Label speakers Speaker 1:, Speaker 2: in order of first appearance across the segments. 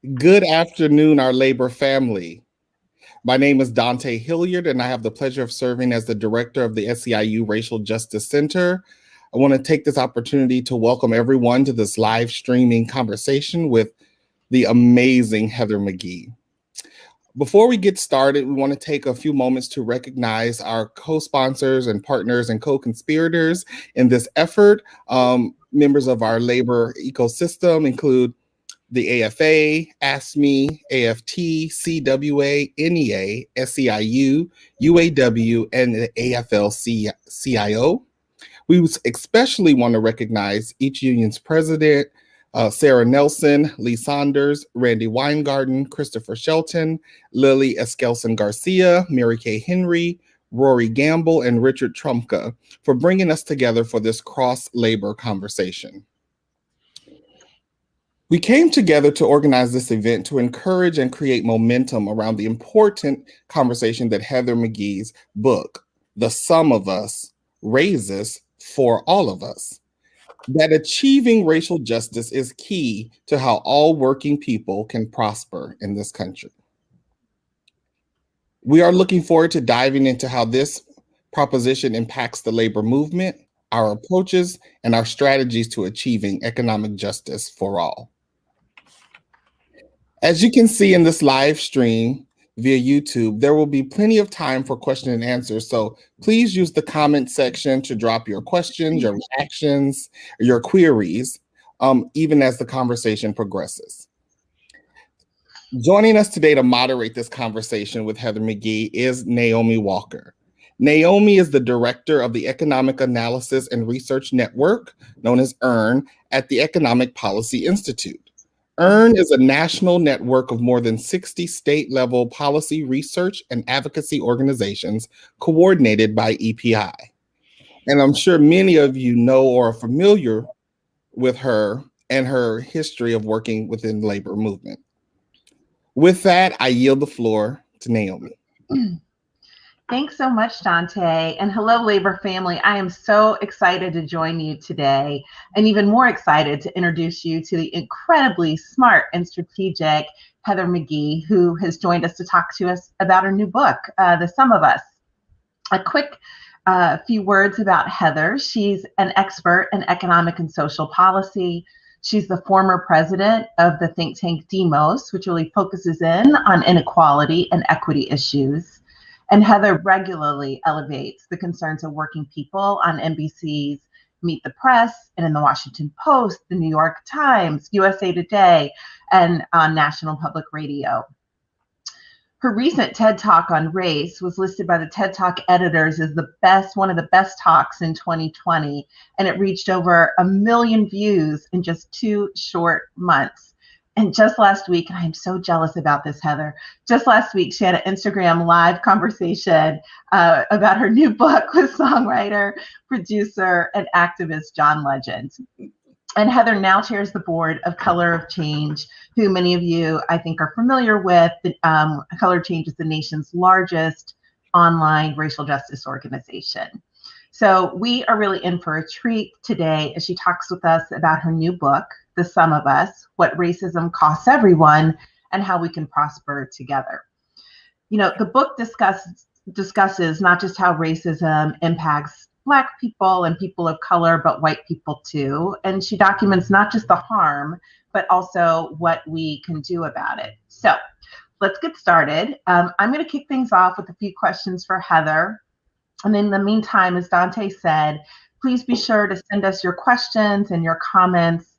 Speaker 1: Good afternoon, our labor family. My name is Dante Hilliard, and I have the pleasure of serving as the director of the SEIU Racial Justice Center. I want to take this opportunity to welcome everyone to this live streaming conversation with the amazing Heather McGhee. Before we get started, we want to take a few moments to recognize our co-sponsors and partners and co-conspirators in this effort. Members of our labor ecosystem include the AFA, ASME, AFT, CWA, NEA, SEIU, UAW, and the AFL-CIO. We especially want to recognize each union's president, Sarah Nelson, Lee Saunders, Randy Weingarten, Christopher Shelton, Lily Eskelsen Garcia, Mary Kay Henry, Rory Gamble, and Richard Trumka for bringing us together for this cross-labor conversation. We came together to organize this event to encourage and create momentum around the important conversation that Heather McGhee's book, The Sum of Us, raises for all of us. That achieving racial justice is key to how all working people can prosper in this country. We are looking forward to diving into how this proposition impacts the labor movement, our approaches, and our strategies to achieving economic justice for all. As you can see in this live stream via YouTube, there will be plenty of time for question and answers. So please use the comment section to drop your questions, your reactions, your queries, even as the conversation progresses. Joining us today to moderate this conversation with Heather McGhee is Naomi Walker. Naomi is the director of the Economic Analysis and Research Network, known as EARN, at the Economic Policy Institute. EARN is a national network of more than 60 state-level policy research and advocacy organizations coordinated by EPI. And I'm sure many of you know or are familiar with her and her history of working within the labor movement. With that, I yield the floor to Naomi.
Speaker 2: Thanks so much, Dante. And hello, labor family. I am so excited to join you today, and even more excited to introduce you to the incredibly smart and strategic Heather McGhee, who has joined us to talk to us about her new book, The Sum of Us. A quick few words about Heather. She's an expert in economic and social policy. She's the former president of the think tank Demos, which really focuses in on inequality and equity issues. And Heather regularly elevates the concerns of working people on NBC's Meet the Press and in the Washington Post, the New York Times, USA Today, and on National Public Radio. Her recent TED Talk on race was listed by the TED Talk editors as one of the best talks in 2020, and it reached over 1 million views in just 2 short months. And just last week, and I am so jealous about this, Heather, just last week, she had an Instagram live conversation about her new book with songwriter, producer, and activist John Legend. And Heather now chairs the board of Color of Change, who many of you, I think, are familiar with. Color of Change is the nation's largest online racial justice organization. So we are really in for a treat today as she talks with us about her new book, The Sum of Us, What Racism Costs Everyone, and How We Can Prosper Together. You know, the book discusses not just how racism impacts Black people and people of color, but white people too. And she documents not just the harm, but also what we can do about it. So let's get started. I'm going to kick things off with a few questions for Heather. And in the meantime, as Dante said, please be sure to send us your questions and your comments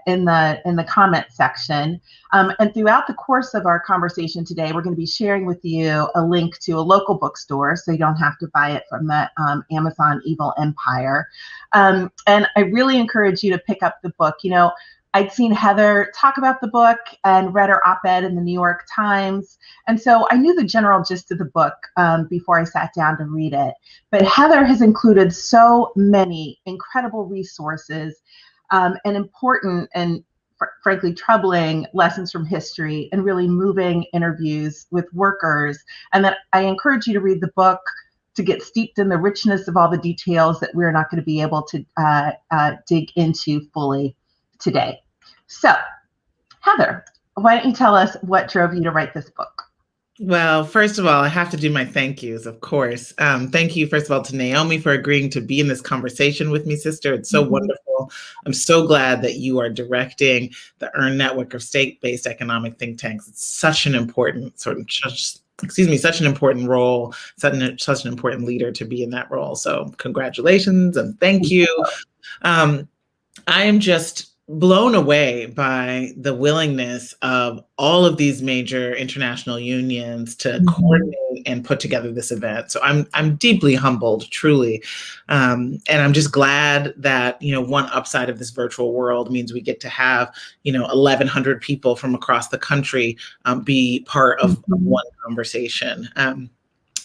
Speaker 2: in the comment section. And throughout the course of our conversation today, we're going to be sharing with you a link to a local bookstore, so you don't have to buy it from the Amazon Evil Empire. And I really encourage you to pick up the book. You know, I'd seen Heather talk about the book and read her op-ed in the New York Times. And so I knew the general gist of the book before I sat down to read it. But Heather has included so many incredible resources and important and frankly troubling lessons from history and really moving interviews with workers. And that I encourage you to read the book to get steeped in the richness of all the details that we're not going to be able to dig into fully today. So, Heather, why don't you tell us what drove you to write this book?
Speaker 3: Well, first of all, I have to do my thank yous, of course. Thank you, first of all, to Naomi for agreeing to be in this conversation with me, sister. It's so wonderful. I'm so glad that you are directing the EARN network of state-based economic think tanks. It's such an important such an important role, such an important leader to be in that role. So congratulations and thank you. I am just blown away by the willingness of all of these major international unions to coordinate and put together this event. So I'm deeply humbled, truly. And I'm just glad that, one upside of this virtual world means we get to have, 1,100 people from across the country be part of one conversation.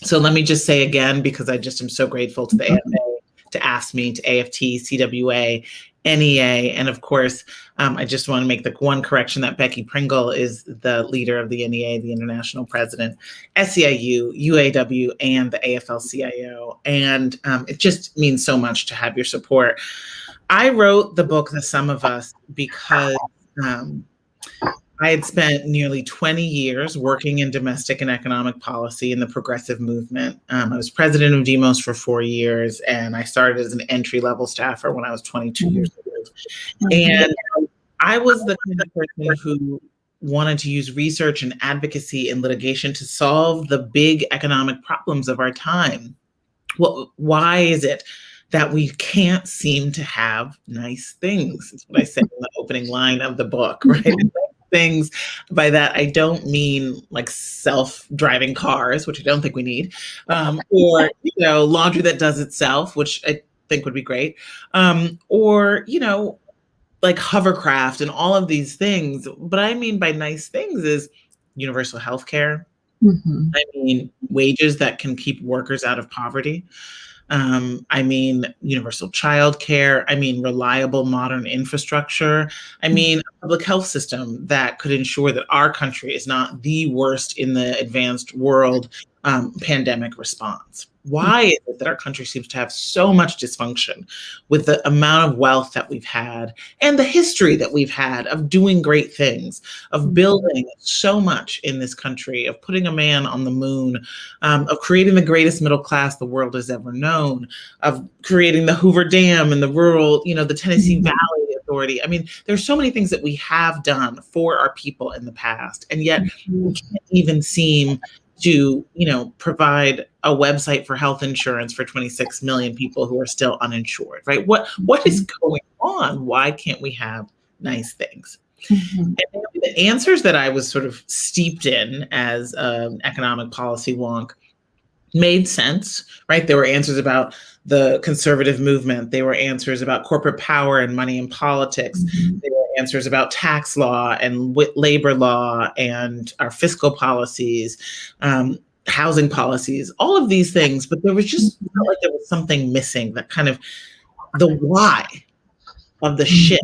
Speaker 3: So let me just say again, because I just am so grateful to the AFA, to AFSCME, to AFT, CWA, NEA, and of course, I just want to make the one correction that Becky Pringle is the leader of the NEA, the international president, SEIU, UAW, and the AFL-CIO, and it just means so much to have your support. I wrote the book, The Sum of Us, because I had spent nearly 20 years working in domestic and economic policy in the progressive movement. I was president of Demos for 4 years, and I started as an entry-level staffer when I was 22 years old. And I was the kind of person who wanted to use research and advocacy and litigation to solve the big economic problems of our time. Well, why is it that we can't seem to have nice things? That's what I said in the opening line of the book, right? Things. By that, I don't mean like self-driving cars, which I don't think we need, or, laundry that does itself, which I think would be great, or, like hovercraft and all of these things. But I mean by nice things is universal health care. I mean wages that can keep workers out of poverty. I mean, universal childcare. I mean, reliable modern infrastructure. I mean, a public health system that could ensure that our country is not the worst in the advanced world pandemic response. Why is it that our country seems to have so much dysfunction with the amount of wealth that we've had and the history that we've had of doing great things, of building so much in this country, of putting a man on the moon, of creating the greatest middle class the world has ever known, of creating the Hoover Dam and the rural, the Tennessee Valley Authority. I mean, there's so many things that we have done for our people in the past, and yet we can't even seem to, provide a website for health insurance for 26 million people who are still uninsured, right? What is going on? Why can't we have nice things? And the answers that I was sort of steeped in as an economic policy wonk made sense, right? There were answers about the conservative movement. There were answers about corporate power and money in politics. There were answers about tax law and labor law and our fiscal policies, housing policies, all of these things. But there was just felt like there was something missing, that kind of the why of the shift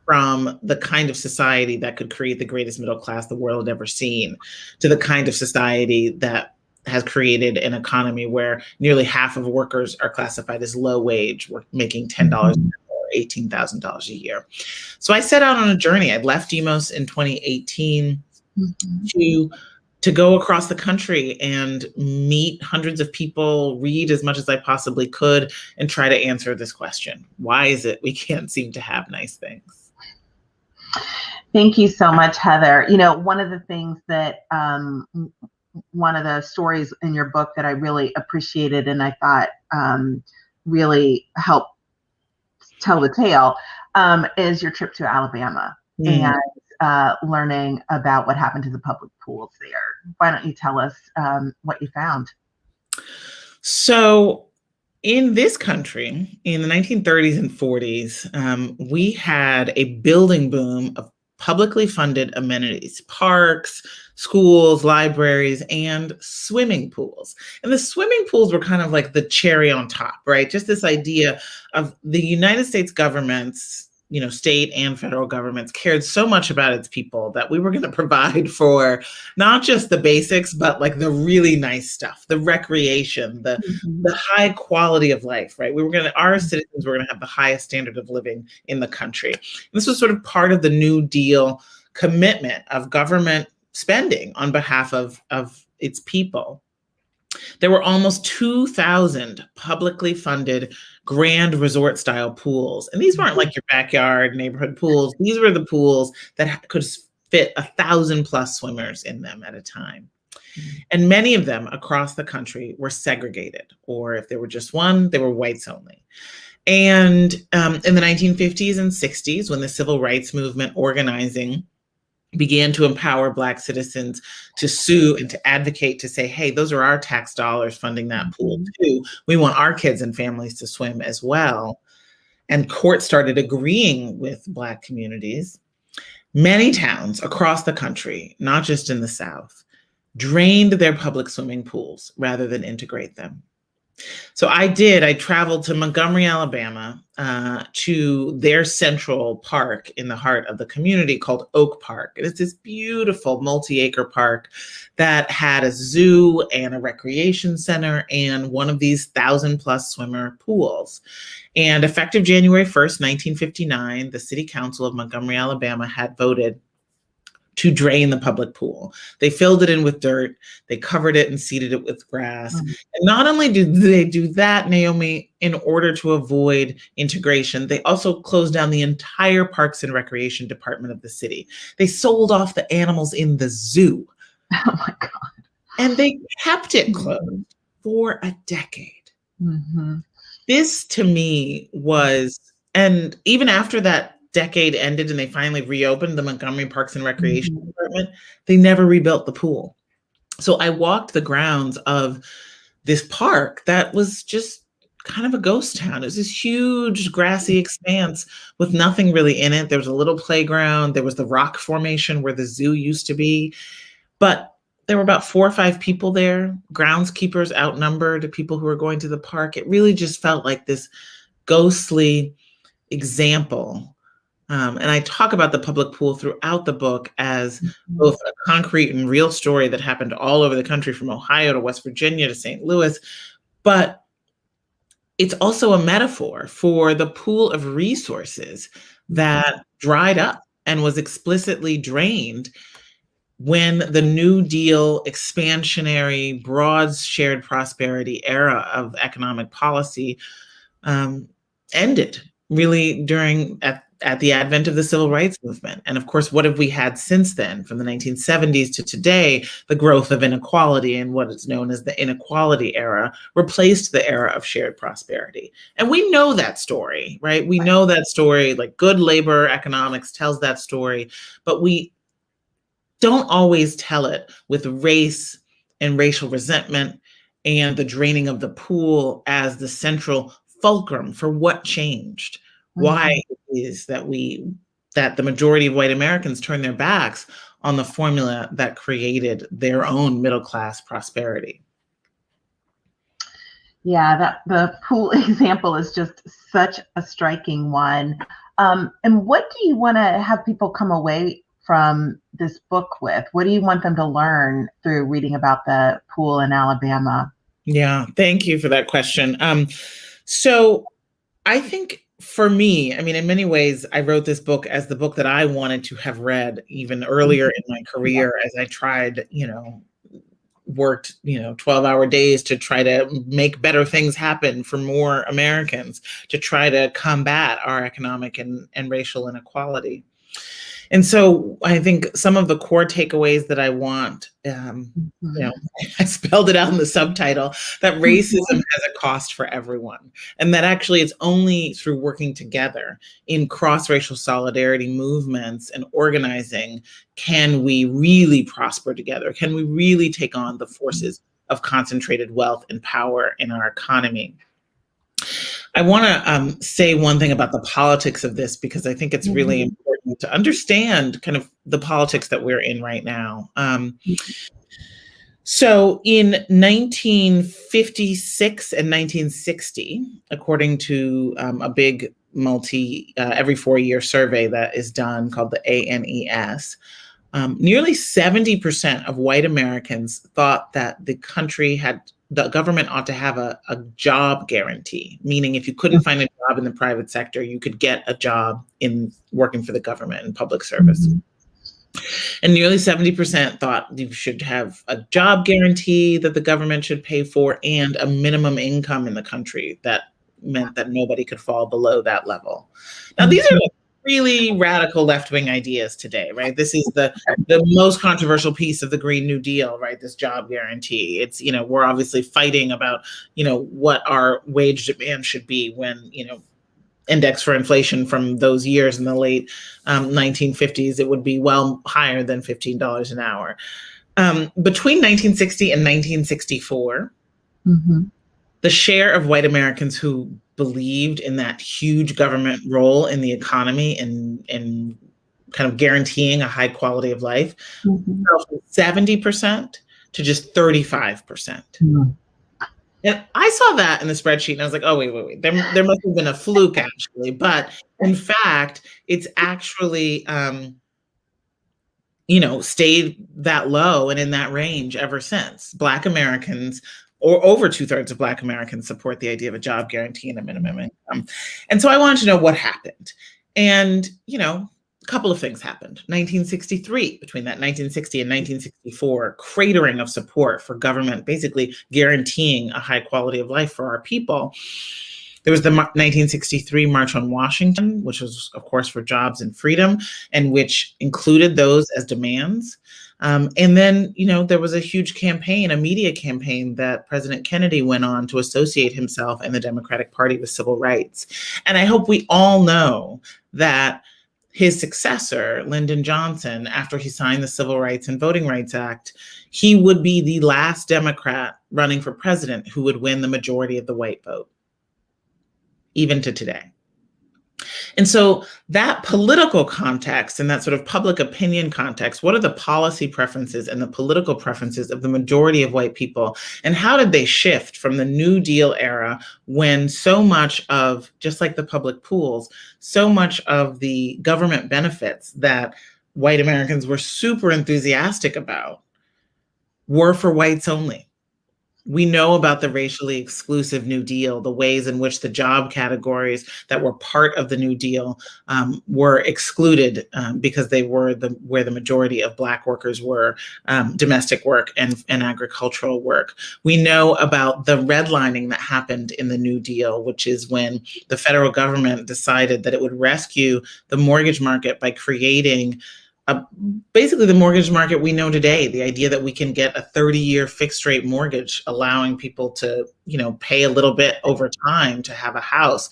Speaker 3: from the kind of society that could create the greatest middle class the world had ever seen to the kind of society that has created an economy where nearly half of workers are classified as low wage, making $10 or $18,000 a year. So I set out on a journey. I left Demos in 2018 to go across the country and meet hundreds of people, read as much as I possibly could, and try to answer this question. Why is it we can't seem to have nice things?
Speaker 2: Thank you so much, Heather. One of the things that one of the stories in your book that I really appreciated and I thought really helped tell the tale is your trip to Alabama and learning about what happened to the public pools there. Why don't you tell us what you found?
Speaker 3: So in this country, in the 1930s and 40s, we had a building boom of publicly funded amenities, parks, schools, libraries, and swimming pools. And the swimming pools were kind of like the cherry on top, right? Just this idea of the United States government's, state and federal governments cared so much about its people that we were going to provide for not just the basics, but like the really nice stuff, the recreation, the high quality of life, right? Our citizens were going to have the highest standard of living in the country. And this was sort of part of the New Deal commitment of government spending on behalf of its people. There were almost 2,000 publicly funded grand resort style pools. And these weren't like your backyard neighborhood pools. These were the pools that could fit 1,000+ swimmers in them at a time. And many of them across the country were segregated, or if there were just one, they were whites only. And in the 1950s and 60s, when the civil rights movement organizing began to empower Black citizens to sue and to advocate, to say, hey, those are our tax dollars funding that pool too. We want our kids and families to swim as well. And courts started agreeing with Black communities. Many towns across the country, not just in the South, drained their public swimming pools rather than integrate them. So I traveled to Montgomery, Alabama, to their central park in the heart of the community called Oak Park. And it's this beautiful multi-acre park that had a zoo and a recreation center and one of these 1,000+ swimmer pools. And effective January 1st, 1959, the City Council of Montgomery, Alabama had voted to drain the public pool. They filled it in with dirt, they covered it and seeded it with grass. And not only did they do that, Naomi, in order to avoid integration, they also closed down the entire Parks and Recreation department of the city. They sold off the animals in the zoo.
Speaker 2: Oh my God.
Speaker 3: And they kept it closed for a decade. This to me was, and even after that decade ended and they finally reopened the Montgomery Parks and Recreation Department, they never rebuilt the pool. So I walked the grounds of this park that was just kind of a ghost town. It was this huge grassy expanse with nothing really in it. There was a little playground. There was the rock formation where the zoo used to be. But there were about 4 or 5 people there, groundskeepers outnumbered people who were going to the park. It really just felt like this ghostly example. And I talk about the public pool throughout the book as both a concrete and real story that happened all over the country, from Ohio to West Virginia to St. Louis. But it's also a metaphor for the pool of resources that dried up and was explicitly drained when the New Deal expansionary, broad shared prosperity era of economic policy ended, really during at the advent of the civil rights movement. And of course, what have we had since then? From the 1970s to today, the growth of inequality and what is known as the inequality era replaced the era of shared prosperity. And we know that story, right? We know that story, like good labor economics tells that story, but we don't always tell it with race and racial resentment and the draining of the pool as the central fulcrum for what changed. Why it is that the majority of white Americans turn their backs on the formula that created their own middle-class prosperity.
Speaker 2: Yeah, the pool example is just such a striking one. And what do you want to have people come away from this book with? What do you want them to learn through reading about the pool in Alabama?
Speaker 3: Yeah, thank you for that question. So I think, for me, I mean, in many ways, I wrote this book as the book that I wanted to have read even earlier in my career, as I tried, worked, 12-hour days to try to make better things happen for more Americans, to try to combat our economic and racial inequality. And so I think some of the core takeaways that I want, I spelled it out in the subtitle, that racism has a cost for everyone. And that actually it's only through working together in cross-racial solidarity movements and organizing can we really prosper together? Can we really take on the forces of concentrated wealth and power in our economy? I want to say one thing about the politics of this, because I think it's really important to understand kind of the politics that we're in right now. So in 1956 and 1960, according to a big every 4-year survey that is done called the ANES, nearly 70% of white Americans thought that the government ought to have a job guarantee, meaning if you couldn't find a job in the private sector, you could get a job in working for the government in public service. And nearly 70% thought you should have a job guarantee that the government should pay for and a minimum income in the country that meant that nobody could fall below that level. Now, these are really radical left-wing ideas today, right? This is the most controversial piece of the Green New Deal, right? This job guarantee. It's, we're obviously fighting about, what our wage demand should be when, index for inflation from those years in the late 1950s, it would be well higher than $15 an hour. Between 1960 and 1964, the share of white Americans who believed in that huge government role in the economy and kind of guaranteeing a high quality of life fell from 70% to just 35%. And I saw that in the spreadsheet and I was like, oh, wait. There must have been a fluke actually. But in fact, it's actually, stayed that low and in that range ever since. Black Americans, or over 2/3 of Black Americans, support the idea of a job guarantee and a minimum income. And so I wanted to know what happened. And, a couple of things happened. 1963, between that 1960 and 1964, cratering of support for government, basically guaranteeing a high quality of life for our people. There was the 1963 March on Washington, which was, of course, for jobs and freedom, and which included those as demands. And then, there was a huge campaign, a media campaign that President Kennedy went on to associate himself and the Democratic Party with civil rights. And I hope we all know that his successor, Lyndon Johnson, after he signed the Civil Rights and Voting Rights Act, he would be the last Democrat running for president who would win the majority of the white vote, even to today. And so that political context and that sort of public opinion context, what are the policy preferences and the political preferences of the majority of white people? And how did they shift from the New Deal era when so much of, just like the public pools, so much of the government benefits that white Americans were super enthusiastic about were for whites only? We know about the racially exclusive New Deal, the ways in which the job categories that were part of the New Deal were excluded because they were where the majority of Black workers were, domestic work and agricultural work. We know about the redlining that happened in the New Deal, which is when the federal government decided that it would rescue the mortgage market by creating basically the mortgage market we know today, the idea that we can get a 30-year fixed rate mortgage, allowing people to, pay a little bit over time to have a house.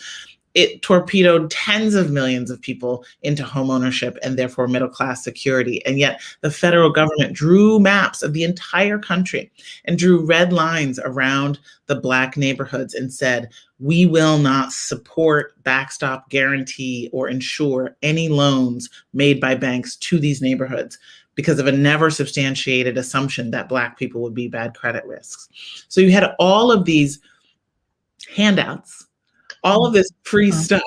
Speaker 3: It torpedoed tens of millions of people into home ownership and therefore middle-class security. And yet the federal government drew maps of the entire country and drew red lines around the Black neighborhoods and said, we will not support, backstop, guarantee, or insure any loans made by banks to these neighborhoods because of a never substantiated assumption that Black people would be bad credit risks. So you had all of these handouts, all of this free stuff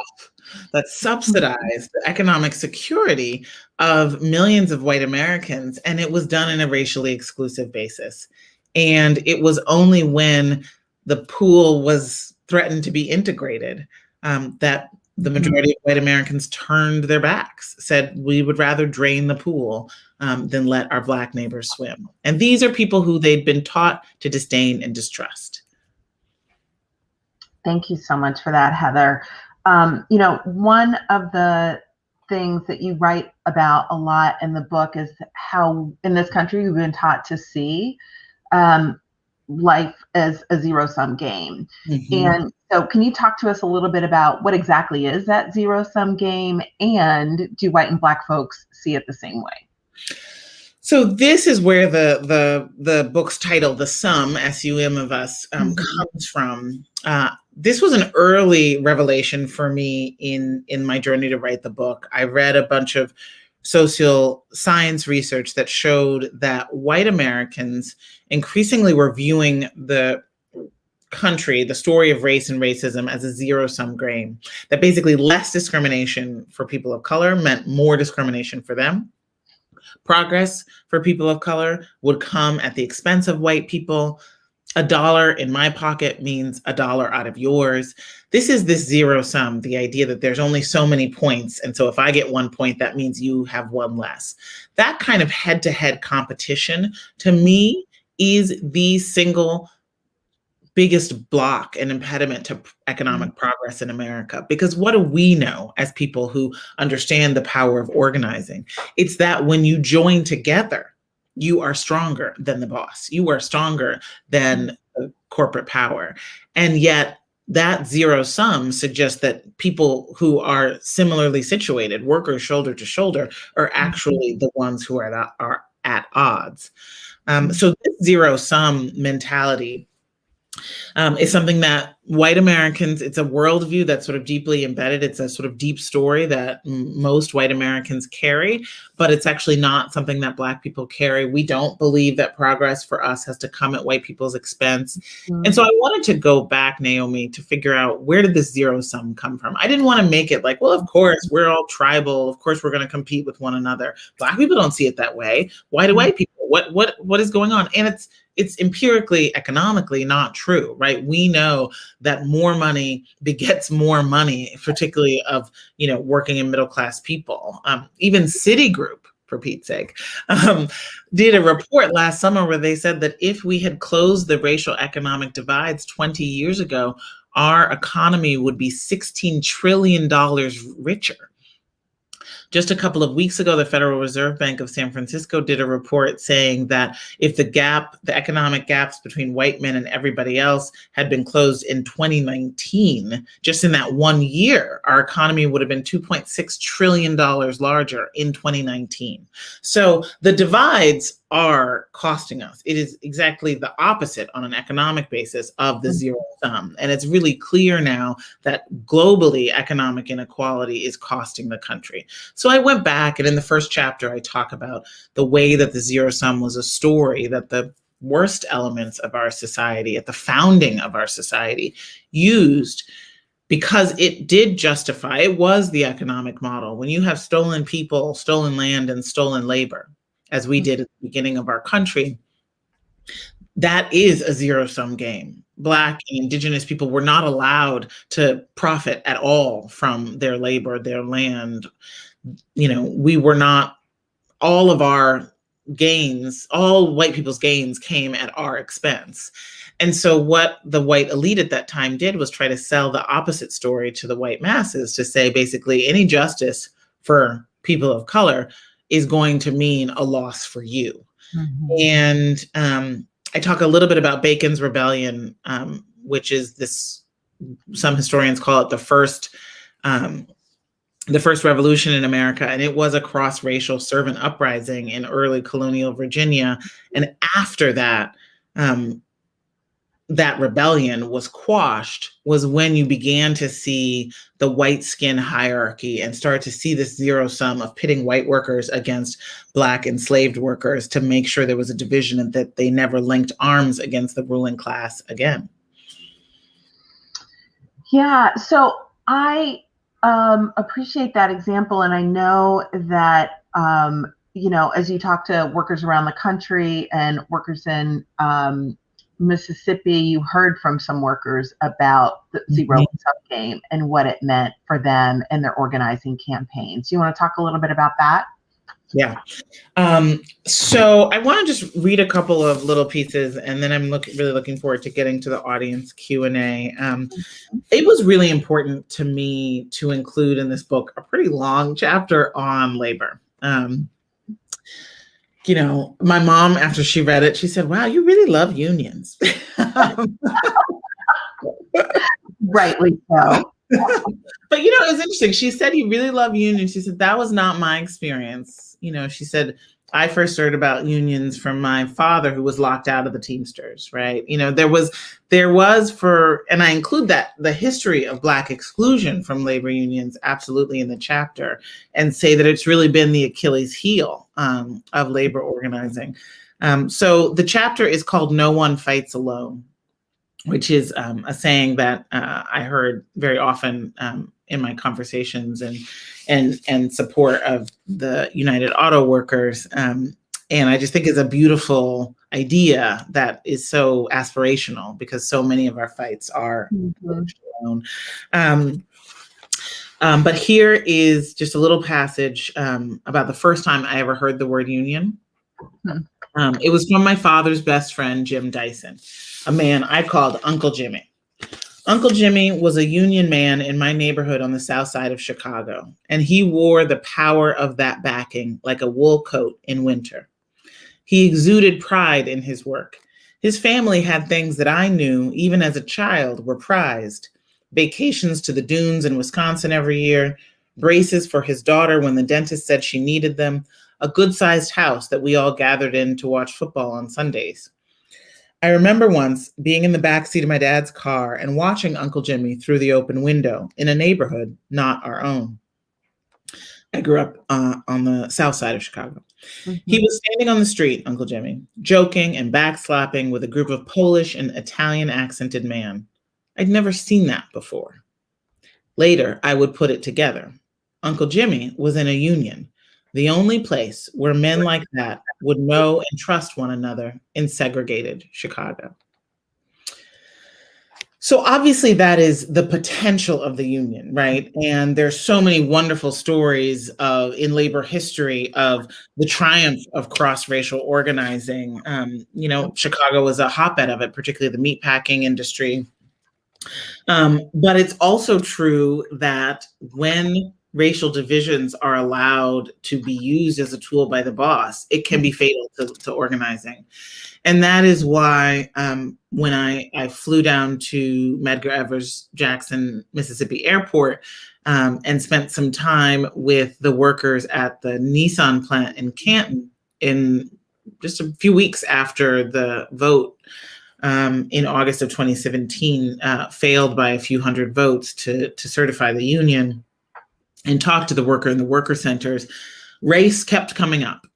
Speaker 3: that subsidized the economic security of millions of white Americans, and it was done in a racially exclusive basis. And it was only when the pool was threatened to be integrated that the majority of white Americans turned their backs, said we would rather drain the pool than let our Black neighbors swim. And these are people who they'd been taught to disdain and distrust.
Speaker 2: Thank you so much for that, Heather. One of the things that you write about a lot in the book is how in this country we've been taught to see life as a zero-sum game. And so can you talk to us a little bit about what exactly is that zero-sum game, and do white and Black folks see it the same way?
Speaker 3: So this is where the book's title, The Sum, S-U-M of Us, comes from. This was an early revelation for me in my journey to write the book. I read a bunch of social science research that showed that white Americans increasingly were viewing the country, the story of race and racism, as a zero-sum game, that basically less discrimination for people of color meant more discrimination for them. Progress for people of color would come at the expense of white people. a dollar in my pocket means a dollar out of yours. This is this zero sum, the idea that there's only so many points. And so if I get 1 point, that means you have one less. That kind of head-to-head competition, to me, is the single biggest block and impediment to economic progress in America. Because what do we know as people who understand the power of organizing? It's that when you join together, you are stronger than the boss. You are stronger than the corporate power. And yet that zero sum suggests that people who are similarly situated, workers shoulder to shoulder, are actually the ones who are at odds. So this zero sum mentality is something that white Americans, it's a worldview that's sort of deeply embedded. It's a sort of deep story that most white Americans carry, but it's actually not something that Black people carry. We don't believe that progress for us has to come at white people's expense. And so I wanted to go back, Naomi, to figure out, where did this zero sum come from? I didn't want to make it like, well, of course, we're all tribal. Of course, we're going to compete with one another. Black people don't see it that way. Why do white people? What is going on? And it's empirically, economically not true, right? We know that more money begets more money, particularly of, working and middle class people. Even Citigroup, for Pete's sake, did a report last summer where they said that if we had closed the racial economic divides 20 years ago, our economy would be $16 trillion richer. Just a couple of weeks ago, the Federal Reserve Bank of San Francisco did a report saying that if the economic gaps between white men and everybody else had been closed in 2019, just in that 1 year, our economy would have been $2.6 trillion larger in 2019. So the divides are costing us. It is exactly the opposite on an economic basis of the zero sum. And it's really clear now that globally economic inequality is costing the country. So I went back, and in the first chapter, I talk about the way that the zero sum was a story that the worst elements of our society, at the founding of our society, used, because it did justify, it was the economic model. When you have stolen people, stolen land, and stolen labor, as we did at the beginning of our country, that is a zero-sum game. Black and Indigenous people were not allowed to profit at all from their labor, their land. We were not, all of our gains, all white people's gains came at our expense. And so what the white elite at that time did was try to sell the opposite story to the white masses, to say basically any justice for people of color is going to mean a loss for you. And I talk a little bit about Bacon's Rebellion, which is this, some historians call it the first revolution in America. And it was a cross-racial servant uprising in early colonial Virginia. And after that, that rebellion was quashed, was when you began to see the white skin hierarchy and start to see this zero sum of pitting white workers against Black enslaved workers to make sure there was a division and that they never linked arms against the ruling class again.
Speaker 2: Yeah, so I appreciate that example. And I know that, as you talk to workers around the country and workers in Mississippi, you heard from some workers about the zero sum game and what it meant for them and their organizing campaigns. You want to talk a little bit about that?
Speaker 3: Yeah. So I want to just read a couple of little pieces, and then I'm really looking forward to getting to the audience Q&A. It was really important to me to include in this book a pretty long chapter on labor. My mom, after she read it, she said, wow, you really love unions.
Speaker 2: Rightly so.
Speaker 3: But, it's interesting. She said, you really love unions. She said, that was not my experience. She said, I first heard about unions from my father, who was locked out of the Teamsters, right? There was and I include that, the history of Black exclusion from labor unions absolutely in the chapter, and say that it's really been the Achilles heel of labor organizing. So the chapter is called No One Fights Alone, which is a saying that I heard very often in my conversations and support of the United Auto Workers. And I just think it's a beautiful idea that is so aspirational, because so many of our fights are alone. But here is just a little passage about the first time I ever heard the word union. It was from my father's best friend, Jim Dyson, a man I called Uncle Jimmy. Uncle Jimmy was a union man in my neighborhood on the south side of Chicago, and he wore the power of that backing like a wool coat in winter. He exuded pride in his work. His family had things that I knew, even as a child, were prized. Vacations to the dunes in Wisconsin every year, braces for his daughter when the dentist said she needed them, a good-sized house that we all gathered in to watch football on Sundays. I remember once being in the backseat of my dad's car and watching Uncle Jimmy through the open window in a neighborhood not our own. I grew up on the south side of Chicago. He was standing on the street, Uncle Jimmy, joking and backslapping with a group of Polish and Italian accented men. I'd never seen that before. Later, I would put it together. Uncle Jimmy was in a union, the only place where men like that would know and trust one another in segregated Chicago. So obviously that is the potential of the union, right? And there's so many wonderful stories in labor history of the triumph of cross-racial organizing. Chicago was a hotbed of it, particularly the meatpacking industry. But it's also true that when racial divisions are allowed to be used as a tool by the boss, it can be fatal to organizing. And that is why when I flew down to Medgar Evers Jackson, Mississippi airport and spent some time with the workers at the Nissan plant in Canton in just a few weeks after the vote in August of 2017 failed by a few hundred votes to certify the union, and talked to the worker in the worker centers, race kept coming up.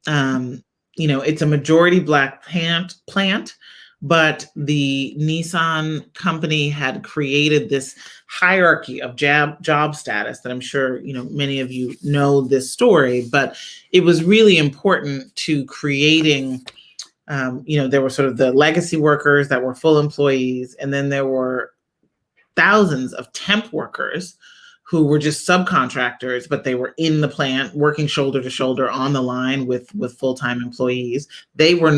Speaker 3: It's a majority Black plant, but the Nissan company had created this hierarchy of job status that I'm sure, many of you know this story, but it was really important to creating, there were sort of the legacy workers that were full employees, and then there were thousands of temp workers who were just subcontractors, but they were in the plant working shoulder to shoulder on the line with full-time employees. They were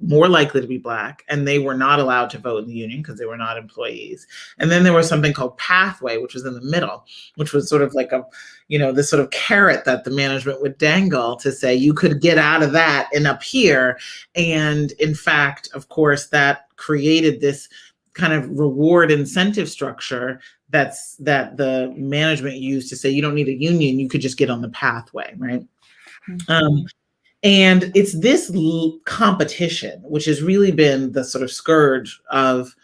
Speaker 3: more likely to be Black, and they were not allowed to vote in the union because they were not employees. And then there was something called pathway, which was in the middle, which was sort of like this sort of carrot that the management would dangle to say you could get out of that and up here. And in fact, of course, that created this kind of reward incentive structure that the management used to say you don't need a union, you could just get on the pathway, right? And it's this competition which has really been the sort of scourge of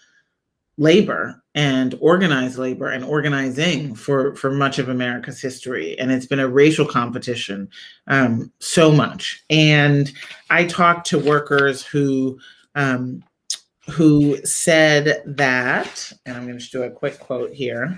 Speaker 3: labor and organized labor and organizing for much of America's history. And it's been a racial competition so much. And I talked to workers who said that, and I'm going to just do a quick quote here.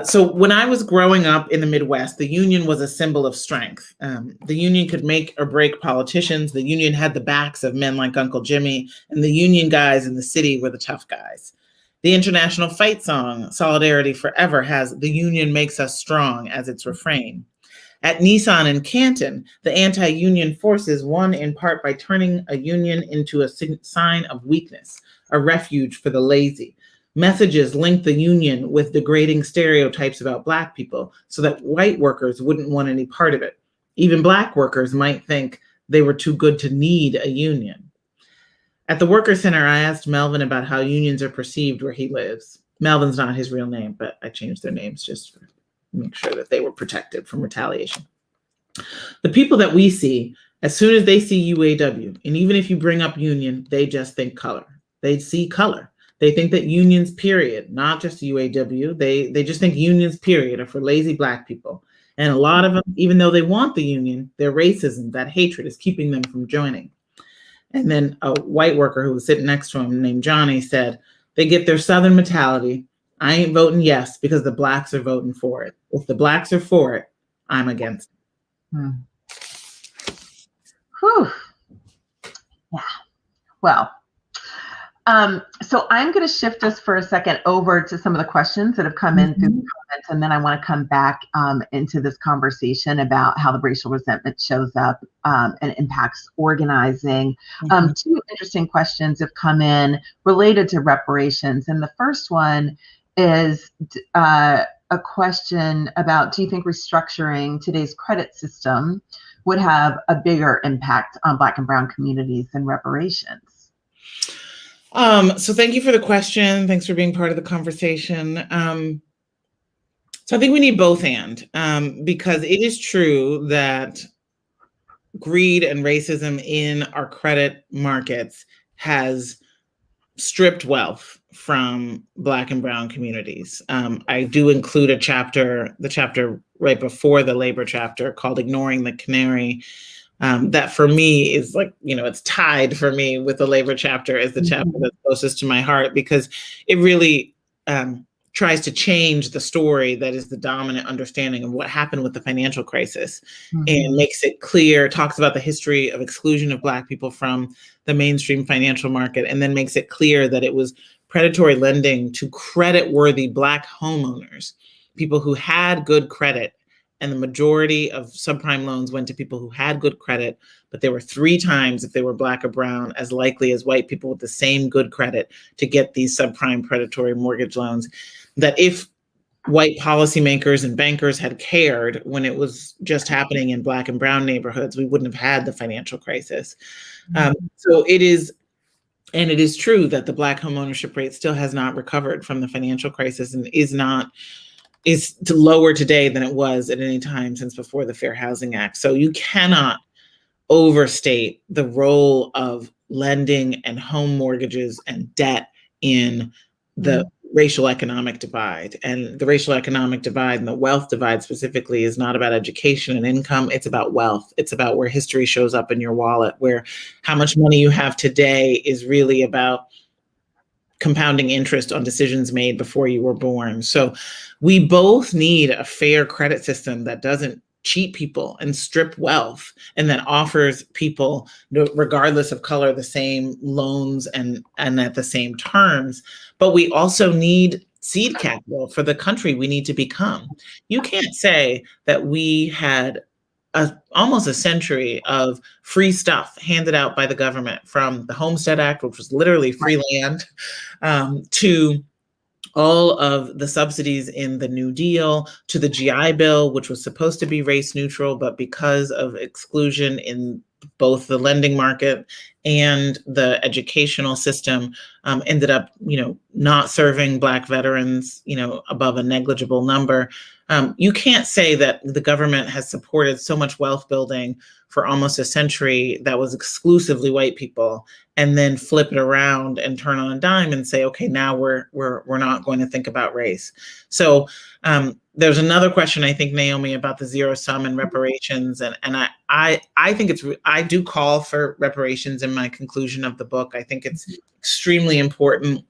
Speaker 3: So when I was growing up in the Midwest, the union was a symbol of strength. The union could make or break politicians. The union had the backs of men like Uncle Jimmy, and the union guys in the city were the tough guys. The international fight song, Solidarity Forever, has "The Union Makes Us Strong" as its refrain. At Nissan in Canton, the anti-union forces won in part by turning a union into a sign of weakness, a refuge for the lazy. Messages linked the union with degrading stereotypes about Black people so that white workers wouldn't want any part of it. Even Black workers might think they were too good to need a union. At the Worker Center, I asked Melvin about how unions are perceived where he lives. Melvin's not his real name, but I changed their names just for make sure that they were protected from retaliation. The people that we see, as soon as they see UAW, and even if you bring up union, they just think color. They see color. They think that unions, period, not just UAW, they just think unions, period, are for lazy Black people. And a lot of them, even though they want the union, their racism, that hatred is keeping them from joining. And then a white worker who was sitting next to him named Johnny said, they get their Southern mentality. I ain't voting yes because the Blacks are voting for it. If the Blacks are for it, I'm against it.
Speaker 2: Whew. Yeah. Well, so I'm going to shift us for a second over to some of the questions that have come in through the comments, and then I want to come back into this conversation about how the racial resentment shows up and impacts organizing. Two interesting questions have come in related to reparations, and the first one is a question about, do you think restructuring today's credit system would have a bigger impact on Black and Brown communities than reparations?
Speaker 3: So thank you for the question. Thanks for being part of the conversation. So I think we need both because it is true that greed and racism in our credit markets has stripped wealth from Black and Brown communities. I do include the chapter right before the labor chapter called Ignoring the Canary. That for me is like, it's tied for me with the labor chapter as the chapter that's closest to my heart, because it really tries to change the story that is the dominant understanding of what happened with the financial crisis and makes it clear, talks about the history of exclusion of Black people from the mainstream financial market, and then makes it clear that it was predatory lending to credit-worthy Black homeowners, people who had good credit. And the majority of subprime loans went to people who had good credit, but they were 3 times, if they were Black or brown, as likely as white people with the same good credit to get these subprime predatory mortgage loans. That if white policymakers and bankers had cared when it was just happening in Black and brown neighborhoods, we wouldn't have had the financial crisis. So it is true that the Black homeownership rate still has not recovered from the financial crisis and is lower today than it was at any time since before the Fair Housing Act. So you cannot overstate the role of lending and home mortgages and debt in the racial economic divide. And the racial economic divide and the wealth divide specifically is not about education and income. It's about wealth. It's about where history shows up in your wallet, where how much money you have today is really about compounding interest on decisions made before you were born. So we both need a fair credit system that doesn't cheat people and strip wealth and that offers people, regardless of color, the same loans and at the same terms. But we also need seed capital for the country we need to become. You can't say that we had almost a century of free stuff handed out by the government, from the Homestead Act, which was literally free land, to all of the subsidies in the New Deal, to the GI Bill, which was supposed to be race neutral, but because of exclusion in both the lending market and the educational system, ended up, not serving Black veterans, above a negligible number. You can't say that the government has supported so much wealth building for almost a century that was exclusively white people, and then flip it around and turn on a dime and say, okay, now we're not going to think about race. So there's another question, I think, Naomi, about the zero sum and reparations, and I think I do call for reparations in my conclusion of the book. I think it's extremely important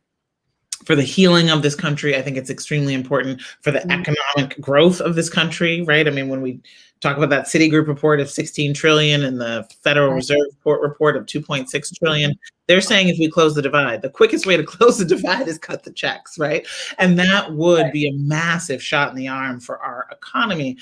Speaker 3: for the healing of this country. I think it's extremely important for the economic growth of this country, right? I mean, when we talk about that Citigroup report of 16 trillion and the Federal Reserve report of 2.6 trillion, they're saying if we close the divide, the quickest way to close the divide is cut the checks, right? And that would be a massive shot in the arm for our economy.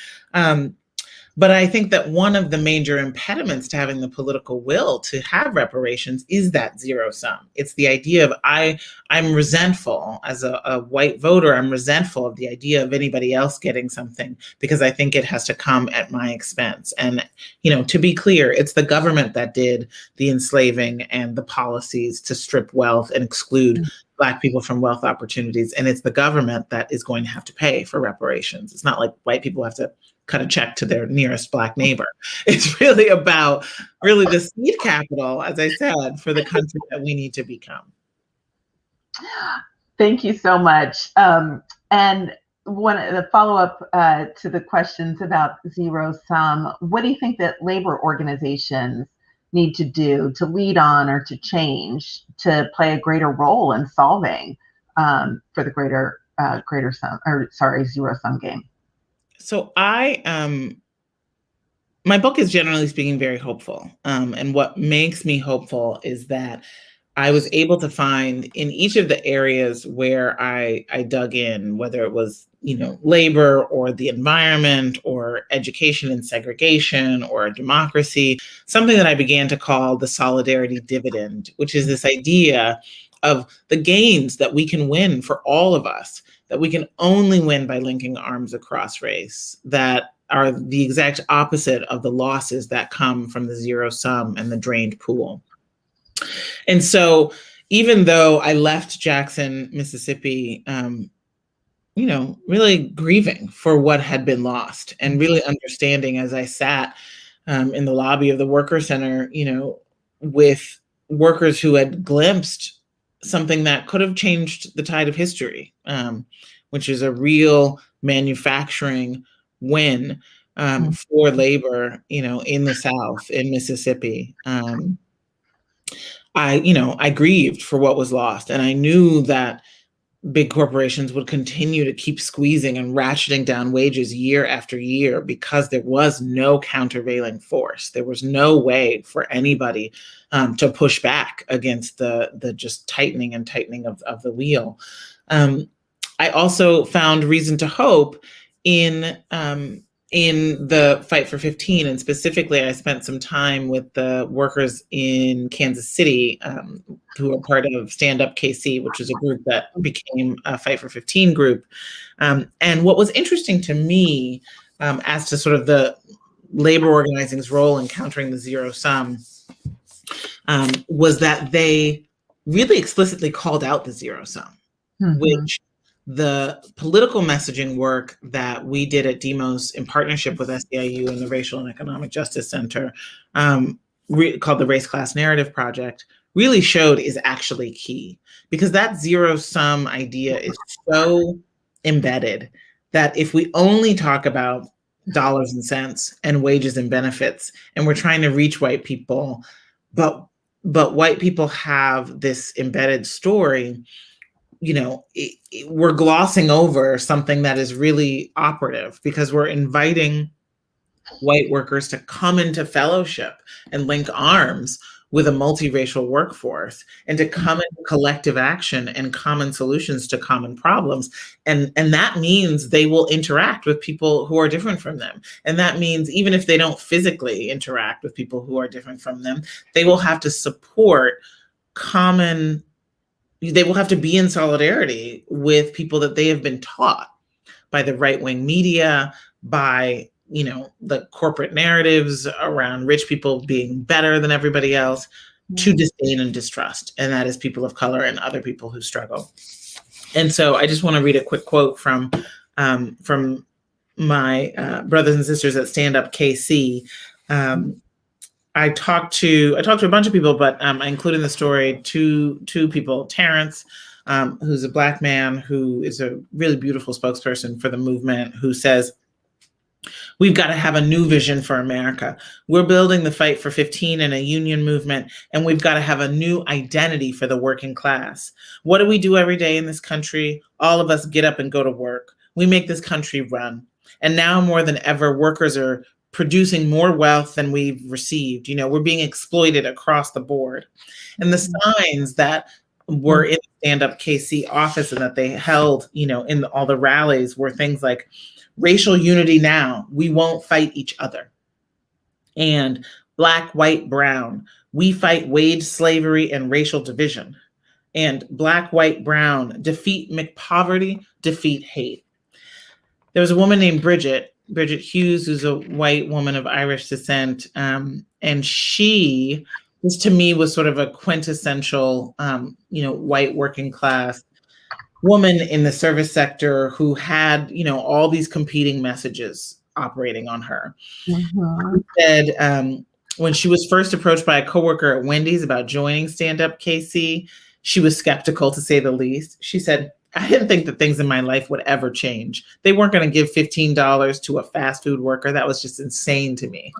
Speaker 3: But I think that one of the major impediments to having the political will to have reparations is that zero sum. It's the idea of I'm resentful as a white voter. I'm resentful of the idea of anybody else getting something because I think it has to come at my expense. And, to be clear, it's the government that did the enslaving and the policies to strip wealth and exclude Black people from wealth opportunities. And it's the government that is going to have to pay for reparations. It's not like white people have to cut a check to their nearest Black neighbor. It's really about the seed capital, as I said, for the country that we need to become.
Speaker 2: Thank you so much. And the follow-up to the questions about zero sum, what do you think that labor organizations need to do to lead on or to change to play a greater role in solving for the zero sum game?
Speaker 3: So I my book is generally speaking very hopeful. And what makes me hopeful is that I was able to find in each of the areas where I dug in, whether it was, labor or the environment or education and segregation or democracy, something that I began to call the Solidarity Dividend, which is this idea of the gains that we can win for all of us, that we can only win by linking arms across race, that are the exact opposite of the losses that come from the zero sum and the drained pool. And so even though I left Jackson, Mississippi, really grieving for what had been lost and really understanding as I sat in the lobby of the Worker Center, with workers who had glimpsed something that could have changed the tide of history, which is a real manufacturing win for labor, in the South, in Mississippi. I grieved for what was lost, and I knew that big corporations would continue to keep squeezing and ratcheting down wages year after year because there was no countervailing force. There was no way for anybody to push back against the just tightening of the wheel. I also found reason to hope in the Fight for 15, and specifically, I spent some time with the workers in Kansas City who are part of Stand Up KC, which is a group that became a Fight for 15 group. And what was interesting to me as to sort of the labor organizing's role in countering the zero sum was that they really explicitly called out the zero sum, which the political messaging work that we did at Demos in partnership with SEIU and the Racial and Economic Justice Center, called the Race Class Narrative Project, really showed is actually key, because that zero sum idea is so embedded that if we only talk about dollars and cents and wages and benefits, and we're trying to reach white people, but white people have this embedded story, we're glossing over something that is really operative, because we're inviting white workers to come into fellowship and link arms with a multiracial workforce, and to come into collective action and common solutions to common problems. And that means they will interact with people who are different from them. And that means even if they don't physically interact with people who are different from them, they will have to support they will have to be in solidarity with people that they have been taught by the right-wing media, by the corporate narratives around rich people being better than everybody else, to disdain and distrust. And that is people of color and other people who struggle. And so I just want to read a quick quote from my brothers and sisters at Stand Up KC. I talked to a bunch of people, but I include in the story two people, Terrence, who's a Black man who is a really beautiful spokesperson for the movement, who says, "We've got to have a new vision for America. We're building the Fight for 15 and a union movement, and we've got to have a new identity for the working class. What do we do every day in this country? All of us get up and go to work. We make this country run. And now more than ever, workers are producing more wealth than we've received. We're being exploited across the board." And the signs that were in the Stand Up KC office and that they held, in all the rallies, were things like, "Racial unity now, we won't fight each other." And "Black, white, brown, we fight wage slavery and racial division." And "Black, white, brown, defeat McPoverty, defeat hate." There was a woman named Bridget Hughes, who's a white woman of Irish descent. And she, this to me was sort of a quintessential, white working class woman in the service sector who had, all these competing messages operating on her. She said, when she was first approached by a coworker at Wendy's about joining Stand Up KC, she was skeptical, to say the least. She said, "I didn't think that things in my life would ever change. They weren't going to give $15 to a fast food worker. That was just insane to me."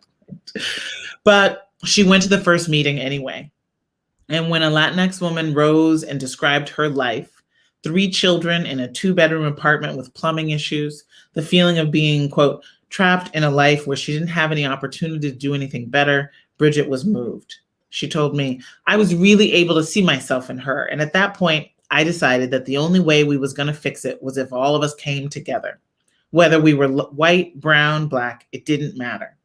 Speaker 3: But she went to the first meeting anyway. And when a Latinx woman rose and described her life, 3 children in a 2-bedroom apartment with plumbing issues, the feeling of being, quote, Trapped in a life where she didn't have any opportunity to do anything better, Bridget was moved. She told me, I was really able to see myself in her. And at that point, I decided that the only way we was going to fix it was if all of us came together. Whether we were white, brown, black, it didn't matter.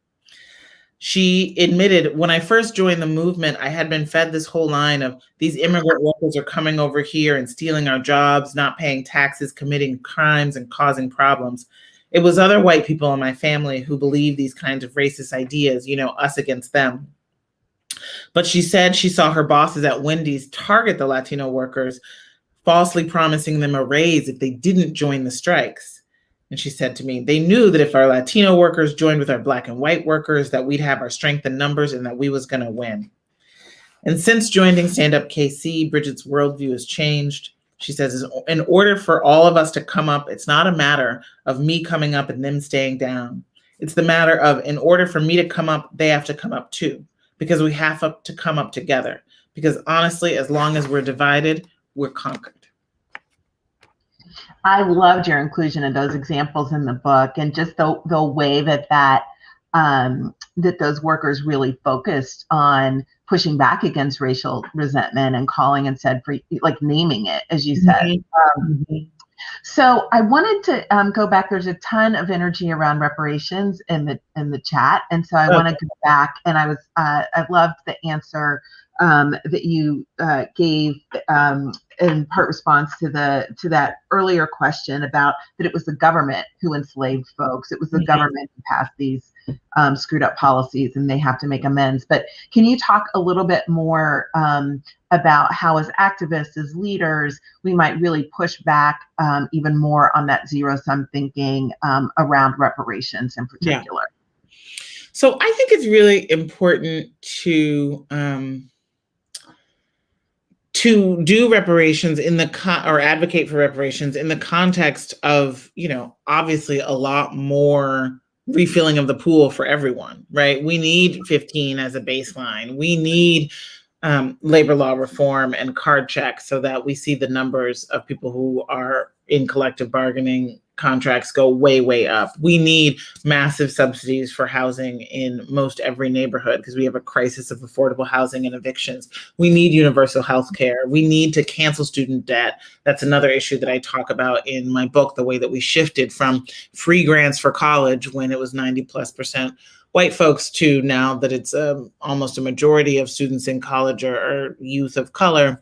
Speaker 3: She admitted, when I first joined the movement, I had been fed this whole line of these immigrant workers are coming over here and stealing our jobs, not paying taxes, committing crimes, and causing problems. It was other white people in my family who believed these kinds of racist ideas, us against them. But she said she saw her bosses at Wendy's target the Latino workers, falsely promising them a raise if they didn't join the strikes. And she said to me, they knew that if our Latino workers joined with our Black and white workers, that we'd have our strength in numbers and that we was going to win. And since joining Stand Up KC, Bridget's worldview has changed. She says, in order for all of us to come up, it's not a matter of me coming up and them staying down. It's the matter of, in order for me to come up, they have to come up too, because we have to come up together. Because honestly, as long as we're divided, we're conquered.
Speaker 2: I loved your inclusion of those examples in the book, and just the way that those workers really focused on pushing back against racial resentment and calling instead for, like, naming it, as you said. So I wanted to go back. There's a ton of energy around reparations in the chat, and so I want to go back. And I loved the answer that you gave in part response to that earlier question about that it was the government who enslaved folks. It was the government who passed these screwed up policies, and they have to make amends. But can you talk a little bit more about how, as activists, as leaders, we might really push back even more on that zero-sum thinking around reparations in particular?
Speaker 3: Yeah. So I think it's really important to do reparations or advocate for reparations in the context of, obviously a lot more refilling of the pool for everyone, right? We need 15 as a baseline. We need labor law reform and card checks so that we see the numbers of people who are in collective bargaining contracts go way, way up. We need massive subsidies for housing in most every neighborhood because we have a crisis of affordable housing and evictions. We need universal health care. We need to cancel student debt. That's another issue that I talk about in my book, the way that we shifted from free grants for college when it was 90+% white folks to now that it's almost a majority of students in college are youth of color.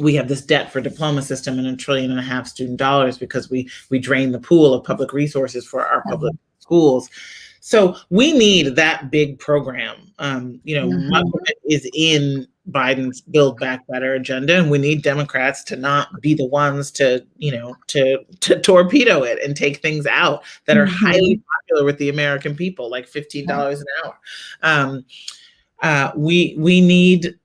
Speaker 3: We have this debt for diploma system and $1.5 trillion student dollars because we drain the pool of public resources for our public schools. So we need that big program. Much of it is in Biden's Build Back Better agenda, and we need Democrats to not be the ones to torpedo it and take things out that are highly popular with the American people, like $15 an hour. We need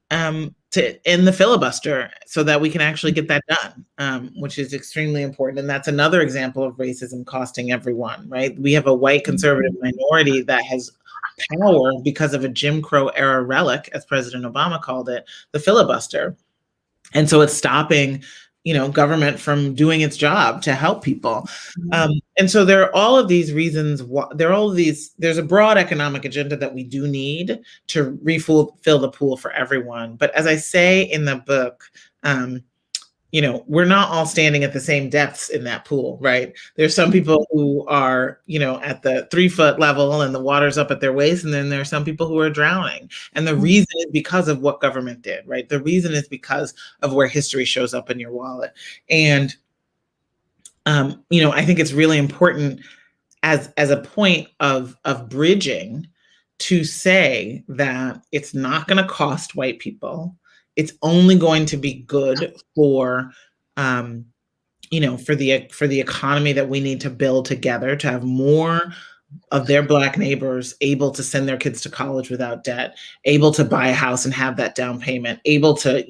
Speaker 3: to end the filibuster so that we can actually get that done, which is extremely important. And that's another example of racism costing everyone, right? We have a white conservative minority that has power because of a Jim Crow era relic, as President Obama called it, the filibuster. And so it's stopping government from doing its job to help people. And so there are all of these reasons. There's a broad economic agenda that we do need to fill the pool for everyone. But as I say in the book, we're not all standing at the same depths in that pool, right? There's some people who are, at the 3-foot level and the water's up at their waist. And then there are some people who are drowning. And the reason is because of what government did, right? The reason is because of where history shows up in your wallet. And, I think it's really important as a point of bridging to say that it's not going to cost white people. It's only going to be good for, for the economy that we need to build together to have more of their Black neighbors able to send their kids to college without debt, able to buy a house and have that down payment, able to,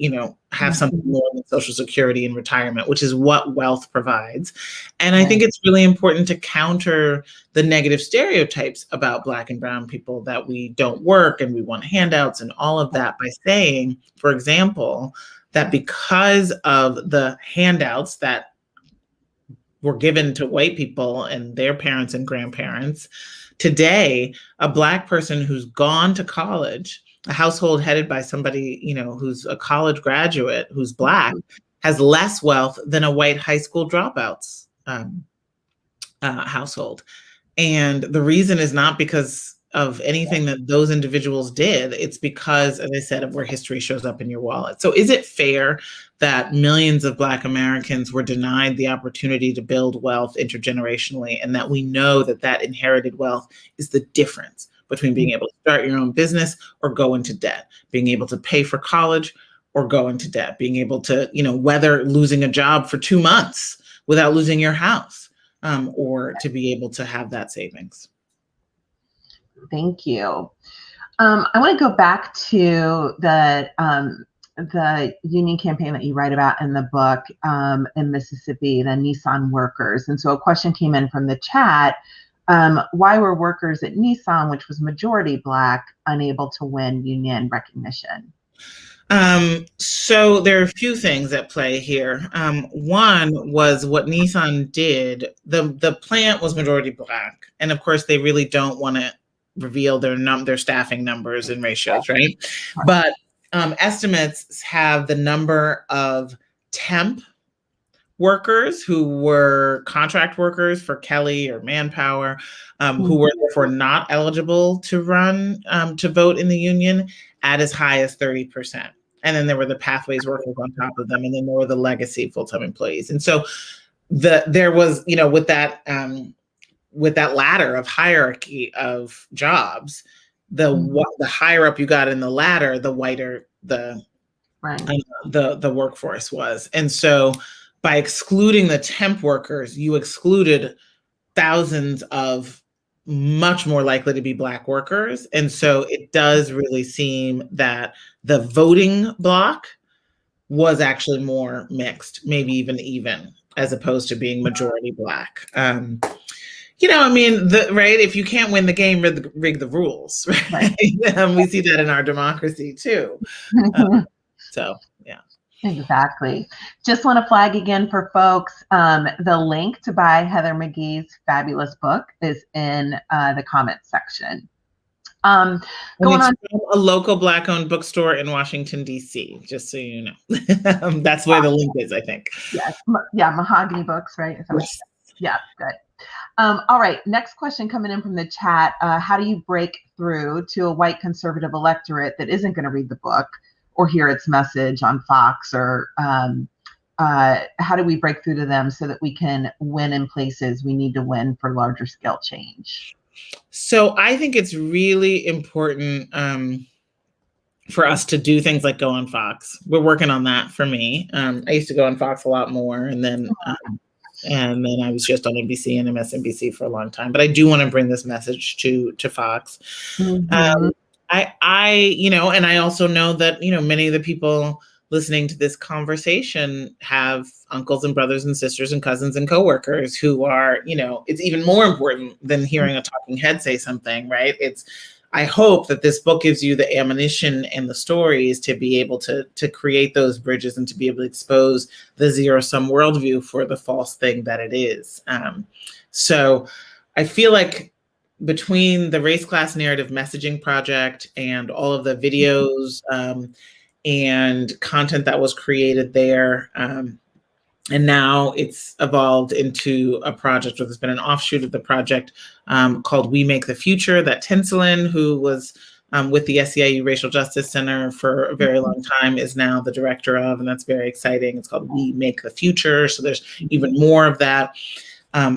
Speaker 3: have something more than Social Security and retirement, which is what wealth provides. And I think it's really important to counter the negative stereotypes about Black and brown people that we don't work and we want handouts and all of that by saying, for example, that because of the handouts that were given to white people and their parents and grandparents, Today, a Black person who's gone to college, a household headed by somebody, who's a college graduate, who's Black, has less wealth than a white high school dropout's household. And the reason is not because of anything that those individuals did. It's because, as I said, of where history shows up in your wallet. So is it fair that millions of Black Americans were denied the opportunity to build wealth intergenerationally, and that we know that that inherited wealth is the difference between being able to start your own business or go into debt, being able to pay for college or go into debt, being able to, weather losing a job for 2 months without losing your house, or to be able to have that savings?
Speaker 2: Thank you. I want to go back to the union campaign that you write about in the book in Mississippi, the Nissan workers. And so a question came in from the chat. Why were workers at Nissan, which was majority Black, unable to win union recognition?
Speaker 3: So there are a few things at play here. One was what Nissan did. The plant was majority Black, and of course they really don't want to reveal their staffing numbers and ratios, right? But estimates have the number of temp workers who were contract workers for Kelly or Manpower, who were therefore not eligible to run to vote in the union, at as high as 30%. And then there were the pathways workers on top of them, and then there were the legacy full-time employees. And so there was, with that ladder of hierarchy of jobs, the higher up you got in the ladder, the whiter the workforce was. And so by excluding the temp workers, you excluded thousands of much more likely to be Black workers. And so it does really seem that the voting block was actually more mixed, maybe even, as opposed to being majority Black. If you can't win the game, rig the rules, right? We see that in our democracy too. Yeah.
Speaker 2: Exactly. Just want to flag again for folks, the link to buy Heather McGhee's fabulous book is in the comments section.
Speaker 3: Going on a local Black-owned bookstore in Washington, D.C., just so you know. That's where the link is, I think.
Speaker 2: Yes. Yeah, Mahogany Books, right?
Speaker 3: Yes.
Speaker 2: Yeah, good. All right, next question coming in from the chat. How do you break through to a white conservative electorate that isn't going to read the book or hear its message on Fox? Or how do we break through to them so that we can win in places we need to win for larger scale change?
Speaker 3: So I think it's really important for us to do things like go on Fox. We're working on that for me. I used to go on Fox a lot more, and then I was just on NBC and MSNBC for a long time. But I do want to bring this message to Fox. I also know that, many of the people listening to this conversation have uncles and brothers and sisters and cousins and coworkers who are, it's even more important than hearing a talking head say something, right? I hope that this book gives you the ammunition and the stories to be able to create those bridges and to be able to expose the zero-sum worldview for the false thing that it is. So I feel like between the Race Class Narrative Messaging Project and all of the videos and content that was created there, and now it's evolved into a project, or there's been an offshoot of the project called We Make the Future, that Tinselin, who was with the SEIU Racial Justice Center for a very long time, is now the director of, and that's very exciting. It's called We Make the Future. So there's even more of that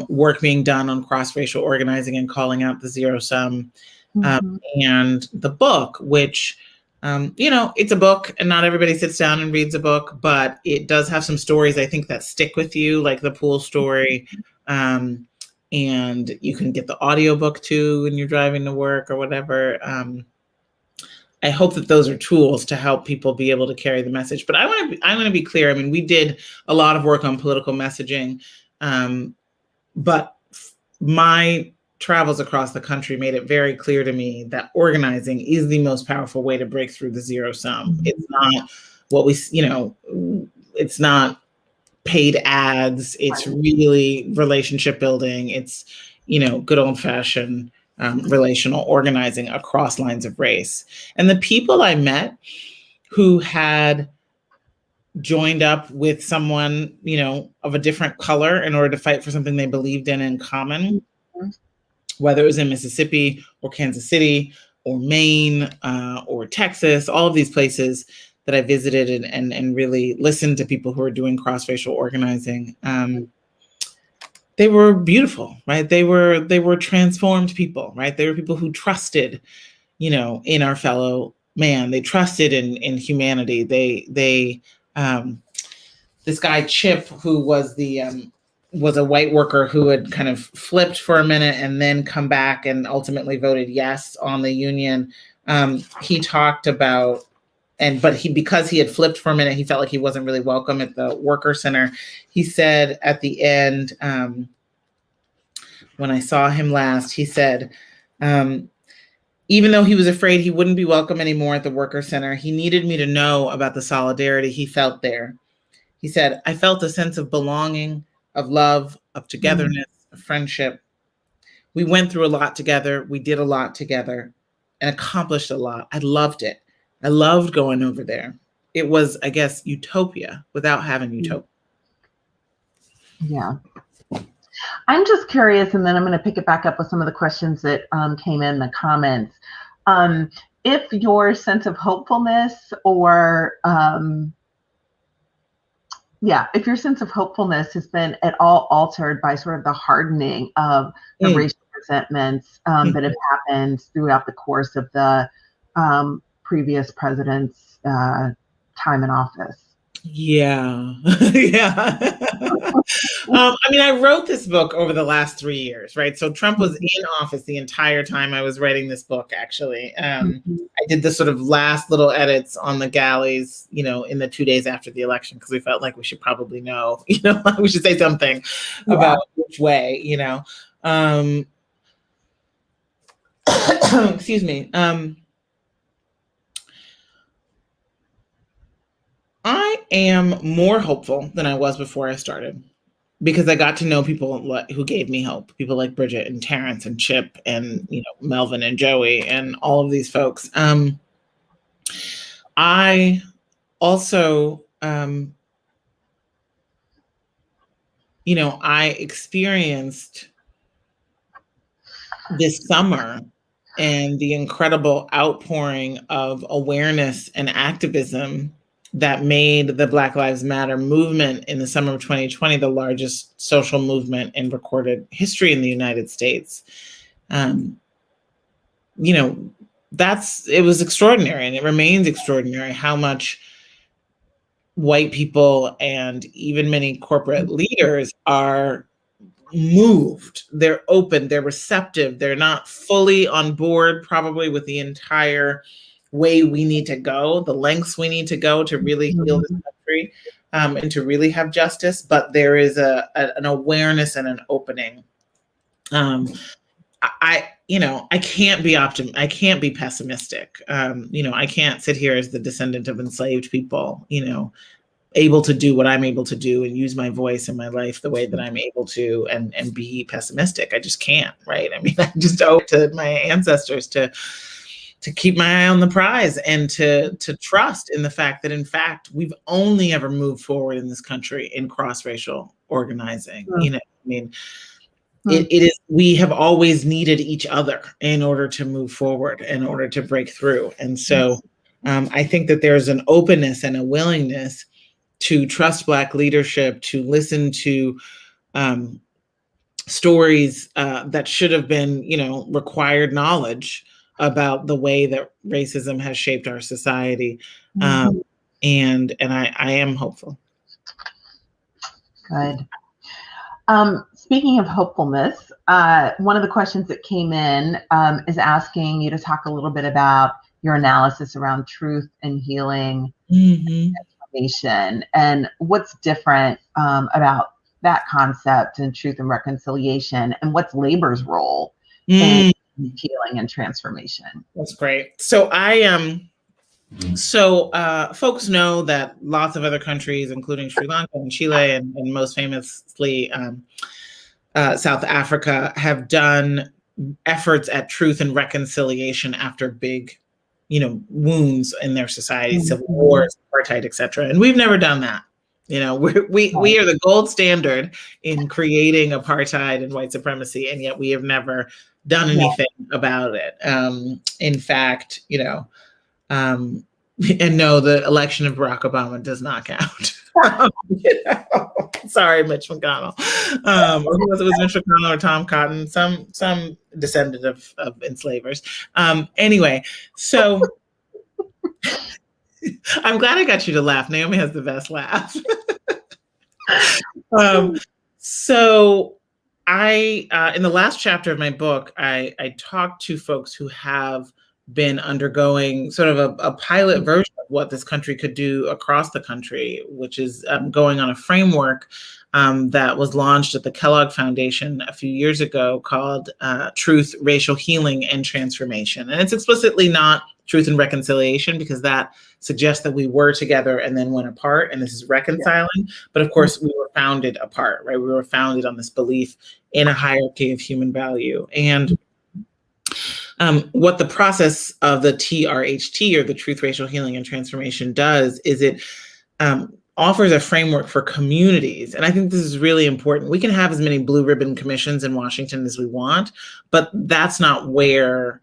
Speaker 3: work being done on cross-racial organizing and calling out the zero-sum. And the book, which it's a book and not everybody sits down and reads a book, but it does have some stories, I think, that stick with you, like the pool story. And you can get the audiobook too when you're driving to work or whatever. I hope that those are tools to help people be able to carry the message. But I want to be clear. I mean, we did a lot of work on political messaging, but my travels across the country made it very clear to me that organizing is the most powerful way to break through the zero sum. It's not what we, it's not paid ads. It's really relationship building. It's, good old fashioned relational organizing across lines of race. And the people I met who had joined up with someone, of a different color in order to fight for something they believed in common, whether it was in Mississippi or Kansas City or Maine or Texas, all of these places that I visited and really listened to people who are doing cross-racial organizing. They were beautiful, right? They were transformed people, right? They were people who trusted, in our fellow man. They trusted in humanity. They this guy Chip, who was was a white worker who had kind of flipped for a minute and then come back and ultimately voted yes on the union. He talked about, because he had flipped for a minute, he felt like he wasn't really welcome at the worker center. He said at the end, when I saw him last, he said, even though he was afraid he wouldn't be welcome anymore at the worker center, he needed me to know about the solidarity he felt there. He said, I felt a sense of belonging, of love, of togetherness, of friendship. We went through a lot together. We did a lot together and accomplished a lot. I loved it. I loved going over there. It was, I guess, utopia without having utopia.
Speaker 2: Yeah. I'm just curious, and then I'm going to pick it back up with some of the questions that came in the comments. If your sense of hopefulness if your sense of hopefulness has been at all altered by sort of the hardening of the racial resentments that have happened throughout the course of the previous president's time in office.
Speaker 3: Yeah. Yeah. I wrote this book over the last 3 years, right? So Trump was in office the entire time I was writing this book, actually. I did the sort of last little edits on the galleys, in the 2 days after the election, because we felt like we should probably know, we should say something about which way, excuse me. I am more hopeful than I was before I started, because I got to know people who gave me hope. People like Bridget and Terrence and Chip and Melvin and Joey and all of these folks. I also, I experienced this summer and the incredible outpouring of awareness and activism that made the Black Lives Matter movement in the summer of 2020 the largest social movement in recorded history in the United States. It was extraordinary, and it remains extraordinary how much white people and even many corporate leaders are moved. They're open, they're receptive, they're not fully on board probably with the entire way we need to go, the lengths we need to go to really heal this country and to really have justice. But there is an awareness and an opening. I can't be I can't be pessimistic. I can't sit here as the descendant of enslaved people, able to do what I'm able to do and use my voice in my life the way that I'm able to and be pessimistic. I just can't, right? I just owe it to my ancestors to keep my eye on the prize and to trust in the fact that, in fact, we've only ever moved forward in this country in cross-racial organizing. It is, we have always needed each other in order to move forward, in order to break through. And so I think that there's an openness and a willingness to trust Black leadership, to listen to stories that should have been, required knowledge about the way that racism has shaped our society. And I am hopeful.
Speaker 2: Good. Speaking of hopefulness, one of the questions that came in is asking you to talk a little bit about your analysis around truth and healing and transformation, and what's different about that concept and truth and reconciliation, and what's labor's role in healing and transformation.
Speaker 3: That's great. So folks know that lots of other countries, including Sri Lanka and Chile and most famously South Africa, have done efforts at truth and reconciliation after big, wounds in their society, civil wars, apartheid, etc. And we've never done that. We are the gold standard in creating apartheid and white supremacy, and yet we have never done anything about it. In fact, and no, the election of Barack Obama does not count. Sorry, Mitch McConnell. Or who was it? Was Mitch McConnell or Tom Cotton? Some descendant of enslavers. Anyway, so I'm glad I got you to laugh. Naomi has the best laugh. So I, in the last chapter of my book, I talked to folks who have been undergoing sort of a pilot version of what this country could do across the country, which is going on a framework that was launched at the Kellogg Foundation a few years ago called Truth, Racial Healing, and Transformation. And it's explicitly not truth and reconciliation, because that suggests that we were together and then went apart, and this is reconciling. But of course, we were founded apart, right? We were founded on this belief in a hierarchy of human value. And what the process of the TRHT, or the Truth, Racial Healing, and Transformation, does is it offers a framework for communities. And I think this is really important. We can have as many blue ribbon commissions in Washington as we want, but that's not where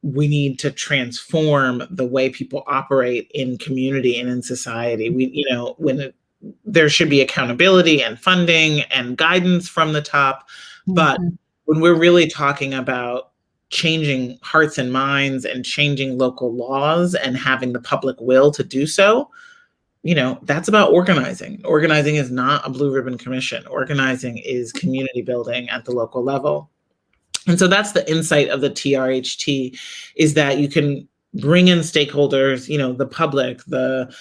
Speaker 3: we need to transform the way people operate in community and in society. There should be accountability and funding and guidance from the top. But when we're really talking about changing hearts and minds and changing local laws and having the public will to do so, that's about organizing. Organizing is not a blue ribbon commission. Organizing is community building at the local level. And so that's the insight of the TRHT, is that you can bring in stakeholders, the public, the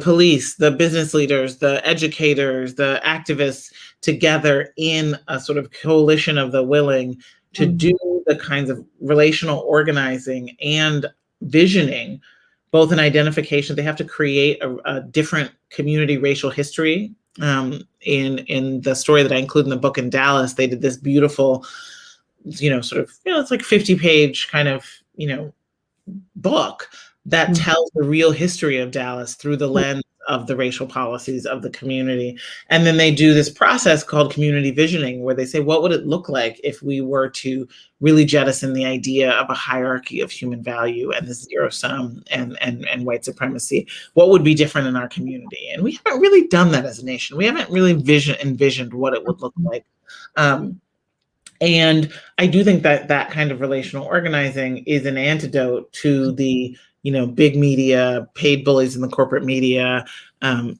Speaker 3: police, the business leaders, the educators, the activists, together in a sort of coalition of the willing to do the kinds of relational organizing and visioning, both in identification. They have to create a different community racial history. In the story that I include in the book in Dallas, they did this beautiful, it's like 50-page kind of, book that tells the real history of Dallas through the lens of the racial policies of the community. And then they do this process called community visioning, where they say, what would it look like if we were to really jettison the idea of a hierarchy of human value and this zero sum and white supremacy? What would be different in our community? And we haven't really done that as a nation. We haven't really envisioned what it would look like. And I do think that kind of relational organizing is an antidote to the, big media, paid bullies in the corporate media,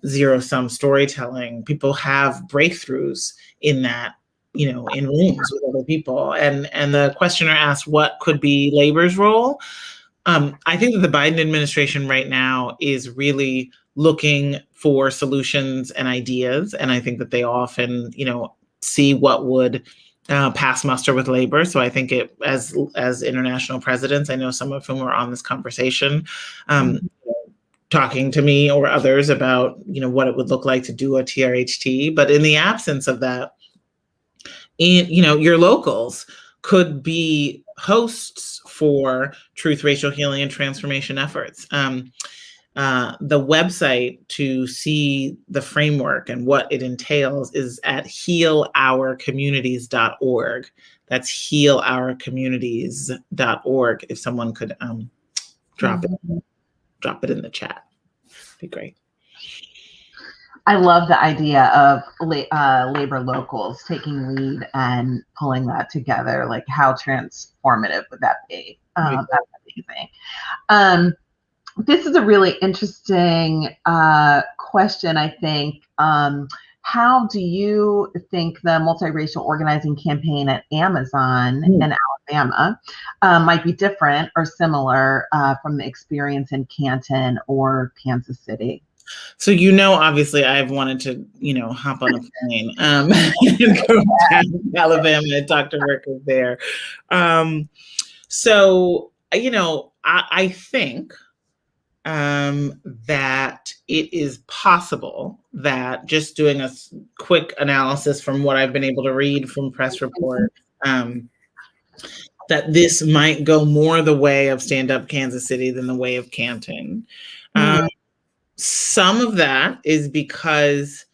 Speaker 3: zero-sum storytelling. People have breakthroughs in that, in rooms with other people. And the questioner asked, what could be labor's role? I think that the Biden administration right now is really looking for solutions and ideas. And I think that they often, see what would pass muster with labor. So I think as international presidents, I know some of whom are on this conversation, talking to me or others about, what it would look like to do a TRHT. But in the absence of that, your locals could be hosts for truth, racial healing, and transformation efforts. The website to see the framework and what it entails is at healourcommunities.org. That's healourcommunities.org. If someone could drop it in the chat, that'd be great.
Speaker 2: I love the idea of labor locals taking lead and pulling that together. Like, how transformative would that be? That's amazing. This is a really interesting question, I think. How do you think the multiracial organizing campaign at Amazon in Alabama might be different or similar from the experience in Canton or Kansas City?
Speaker 3: So, obviously I've wanted to, hop on a plane and go to Alabama and talk to workers there. I think that it is possible that, just doing a quick analysis from what I've been able to read from press reports, that this might go more the way of Stand Up Kansas City than the way of Canton. Some of that is because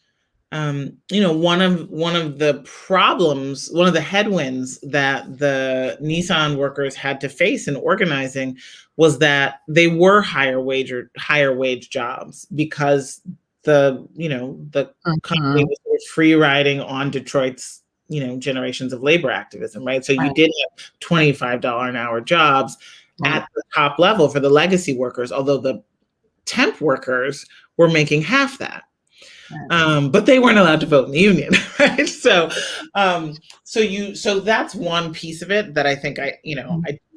Speaker 3: one of the problems, one of the headwinds that the Nissan workers had to face in organizing was that they were higher wage jobs, because the company was free riding on Detroit's generations of labor activism, right? So you did have $25 an hour jobs at the top level for the legacy workers, although the temp workers were making half that. But they weren't allowed to vote in the union, right? So that's one piece of it that I think I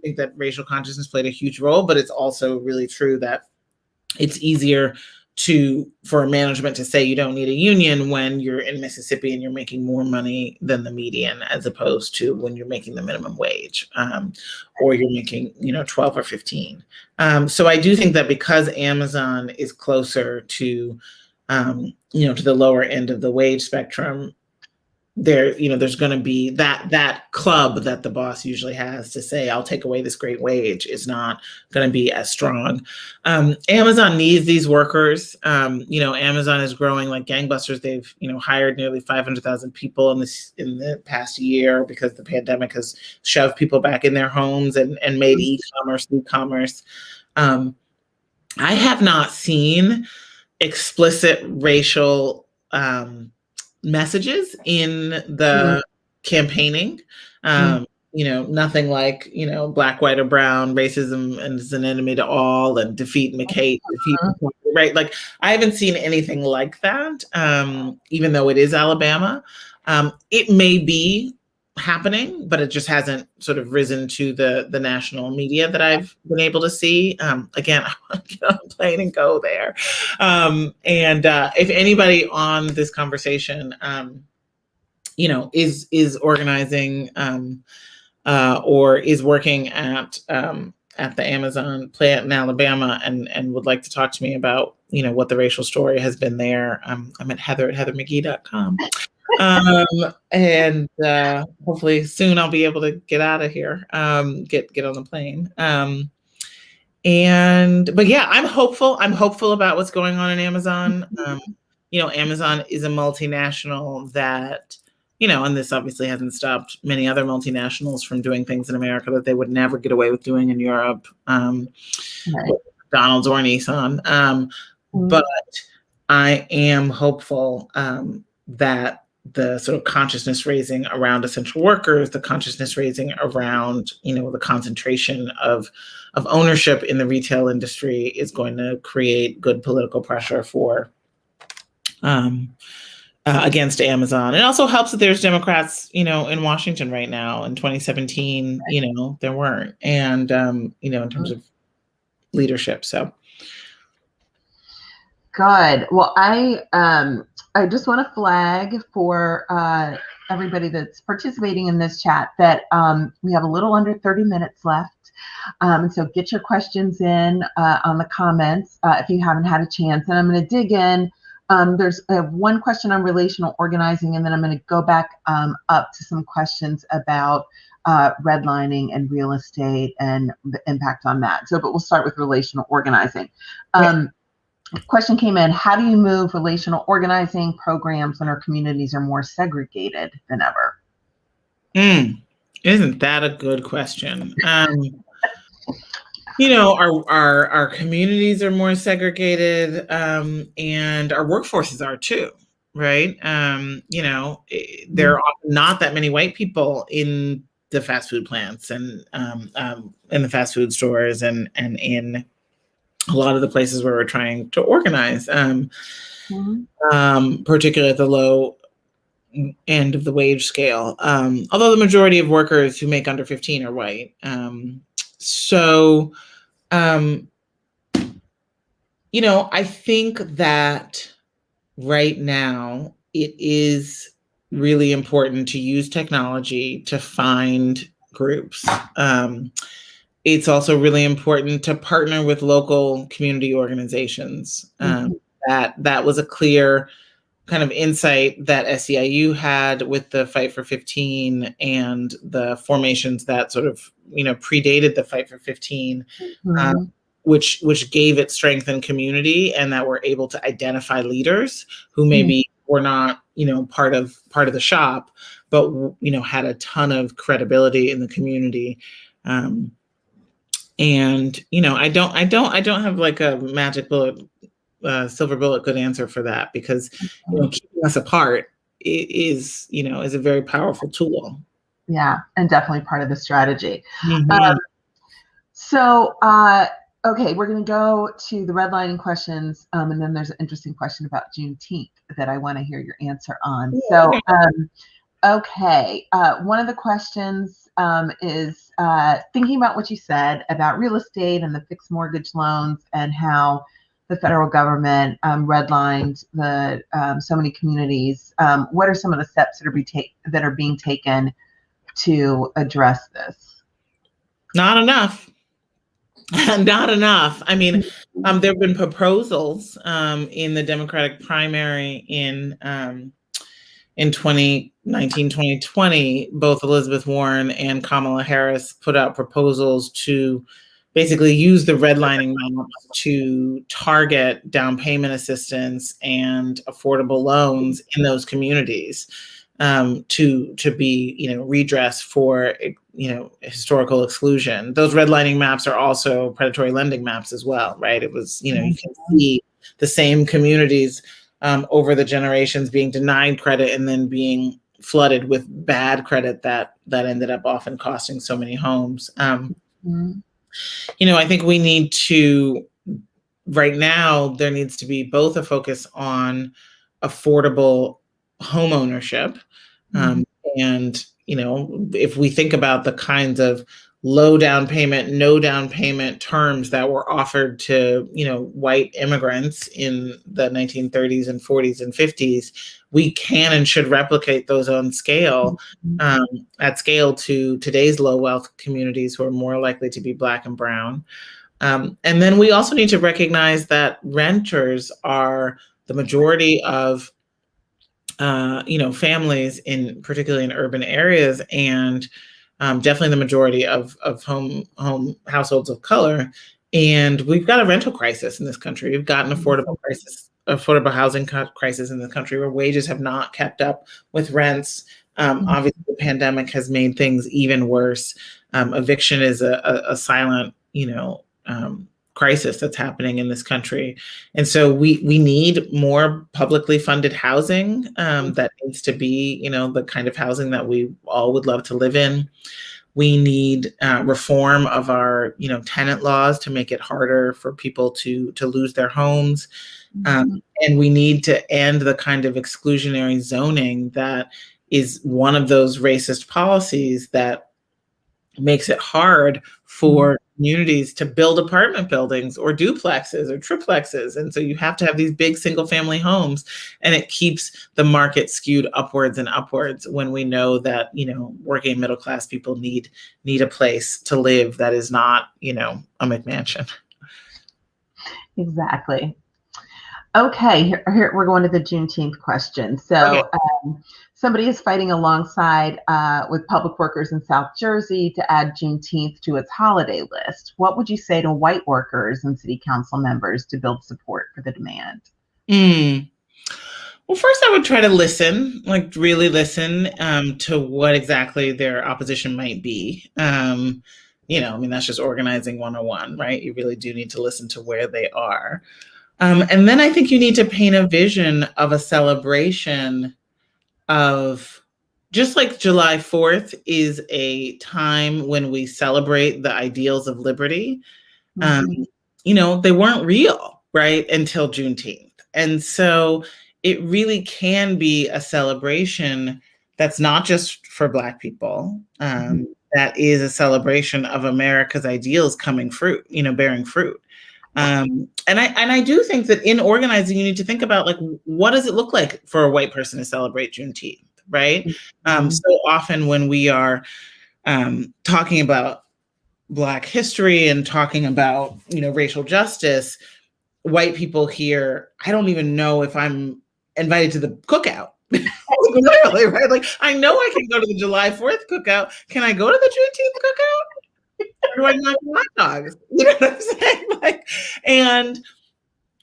Speaker 3: think that racial consciousness played a huge role, but it's also really true that it's easier for management to say you don't need a union when you're in Mississippi and you're making more money than the median, as opposed to when you're making the minimum wage, or you're making 12 or 15. So I do think that because Amazon is closer to to the lower end of the wage spectrum, there's going to be that club that the boss usually has to say, I'll take away this great wage, is not going to be as strong. Amazon needs these workers. Amazon is growing like gangbusters. They've hired nearly 500,000 people in the past year, because the pandemic has shoved people back in their homes and made e-commerce. I have not seen explicit racial messages in the campaigning. Nothing like, black, white, or brown, racism is an enemy to all, and defeat McGhee, right? Like, I haven't seen anything like that, even though it is Alabama. It may be happening, but it just hasn't sort of risen to the national media that I've been able to see. Again, I want to get on a plane and go there. And if anybody on this conversation, is organizing or is working at the Amazon plant in Alabama and would like to talk to me about what the racial story has been there, I'm at heather@heathermcghee.com. And hopefully soon I'll be able to get out of here, get on the plane. But yeah, I'm hopeful about what's going on in Amazon. Amazon is a multinational that, and this obviously hasn't stopped many other multinationals from doing things in America that they would never get away with doing in Europe, McDonald's or Nissan. But I am hopeful that the sort of consciousness raising around essential workers, the consciousness raising around, the concentration of ownership in the retail industry is going to create good political pressure for against Amazon. It also helps that there's Democrats, in Washington right now. In 2017, there weren't, and in terms of leadership. So
Speaker 2: good. Well, I just want to flag for everybody that's participating in this chat that we have a little under 30 minutes left. And so get your questions in on the comments if you haven't had a chance. And I'm going to dig in. There's one question on relational organizing, and then I'm going to go back up to some questions about redlining and real estate and the impact on that. But we'll start with relational organizing. Question came in: how do you move relational organizing programs when our communities are more segregated than ever?
Speaker 3: Isn't that a good question? Our communities are more segregated, and our workforces are too, right? There are not that many white people in the fast food plants and in the fast food stores and in a lot of the places where we're trying to organize, particularly at the low end of the wage scale. Although the majority of workers who make under 15 are white. I think that right now it is really important to use technology to find groups. It's also really important to partner with local community organizations. That was a clear kind of insight that SEIU had with the Fight for 15 and the formations that sort of, predated the Fight for 15, which gave it strength and community, and that were able to identify leaders who maybe were not, part of the shop, but, had a ton of credibility in the community. And, I don't have like a magic bullet, silver bullet good answer for that, because keeping us apart is a very powerful tool.
Speaker 2: Yeah, and definitely part of the strategy. Okay, we're going to go to the redlining questions, and then there's an interesting question about Juneteenth that I want to hear your answer on. So, okay, one of the questions is thinking about what you said about real estate and the fixed mortgage loans and how the federal government redlined so many communities. What are some of the steps that are being taken to address this?
Speaker 3: Not enough. Not enough. I mean, there have been proposals in the Democratic primary in 2019, 2020. Both Elizabeth Warren and Kamala Harris put out proposals to basically use the redlining maps to target down payment assistance and affordable loans in those communities, to be, redress for, historical exclusion. Those redlining maps are also predatory lending maps as well, right? It was, you can see the same communities over the generations being denied credit and then being flooded with bad credit that ended up often costing so many homes. I think we need to, right now, there needs to be both a focus on affordable home ownership. And, if we think about the kinds of low down payment, no down payment terms that were offered to, white immigrants in the 1930s and 40s and 50s, we can and should replicate those on scale, at scale to today's low wealth communities who are more likely to be Black and brown. And then we also need to recognize that renters are the majority of families particularly in urban areas, and definitely the majority of home households of color. And we've got a rental crisis in this country. We've got an affordable housing crisis in the country where wages have not kept up with rents. Obviously, the pandemic has made things even worse. Eviction is a silent, crisis that's happening in this country. And so we need more publicly funded housing that needs to be, the kind of housing that we all would love to live in. We need reform of our, tenant laws to make it harder for people to lose their homes. And we need to end the kind of exclusionary zoning that is one of those racist policies that makes it hard for communities to build apartment buildings or duplexes or triplexes. And so you have to have these big single family homes, and it keeps the market skewed upwards and upwards when we know that, working middle class people need a place to live that is not, a McMansion.
Speaker 2: Exactly. Okay, here we're going to the Juneteenth question. So somebody is fighting alongside with public workers in South Jersey to add Juneteenth to its holiday list. What would you say to white workers and city council members to build support for the demand?
Speaker 3: Well, first I would try to listen, like really listen to what exactly their opposition might be. That's just organizing 101, right? You really do need to listen to where they are. And then I think you need to paint a vision of a celebration of, just like July 4th is a time when we celebrate the ideals of liberty. They weren't real, right, until Juneteenth. And so it really can be a celebration that's not just for Black people. That is a celebration of America's ideals bearing fruit. And I do think that in organizing, you need to think about, like, what does it look like for a white person to celebrate Juneteenth, right? So often when we are talking about Black history and talking about, racial justice, white people hear, I don't even know if I'm invited to the cookout. Literally, right? Like, I know I can go to the July 4th cookout. Can I go to the Juneteenth cookout? Or do I not get hot dogs? You know what I'm saying? Like, and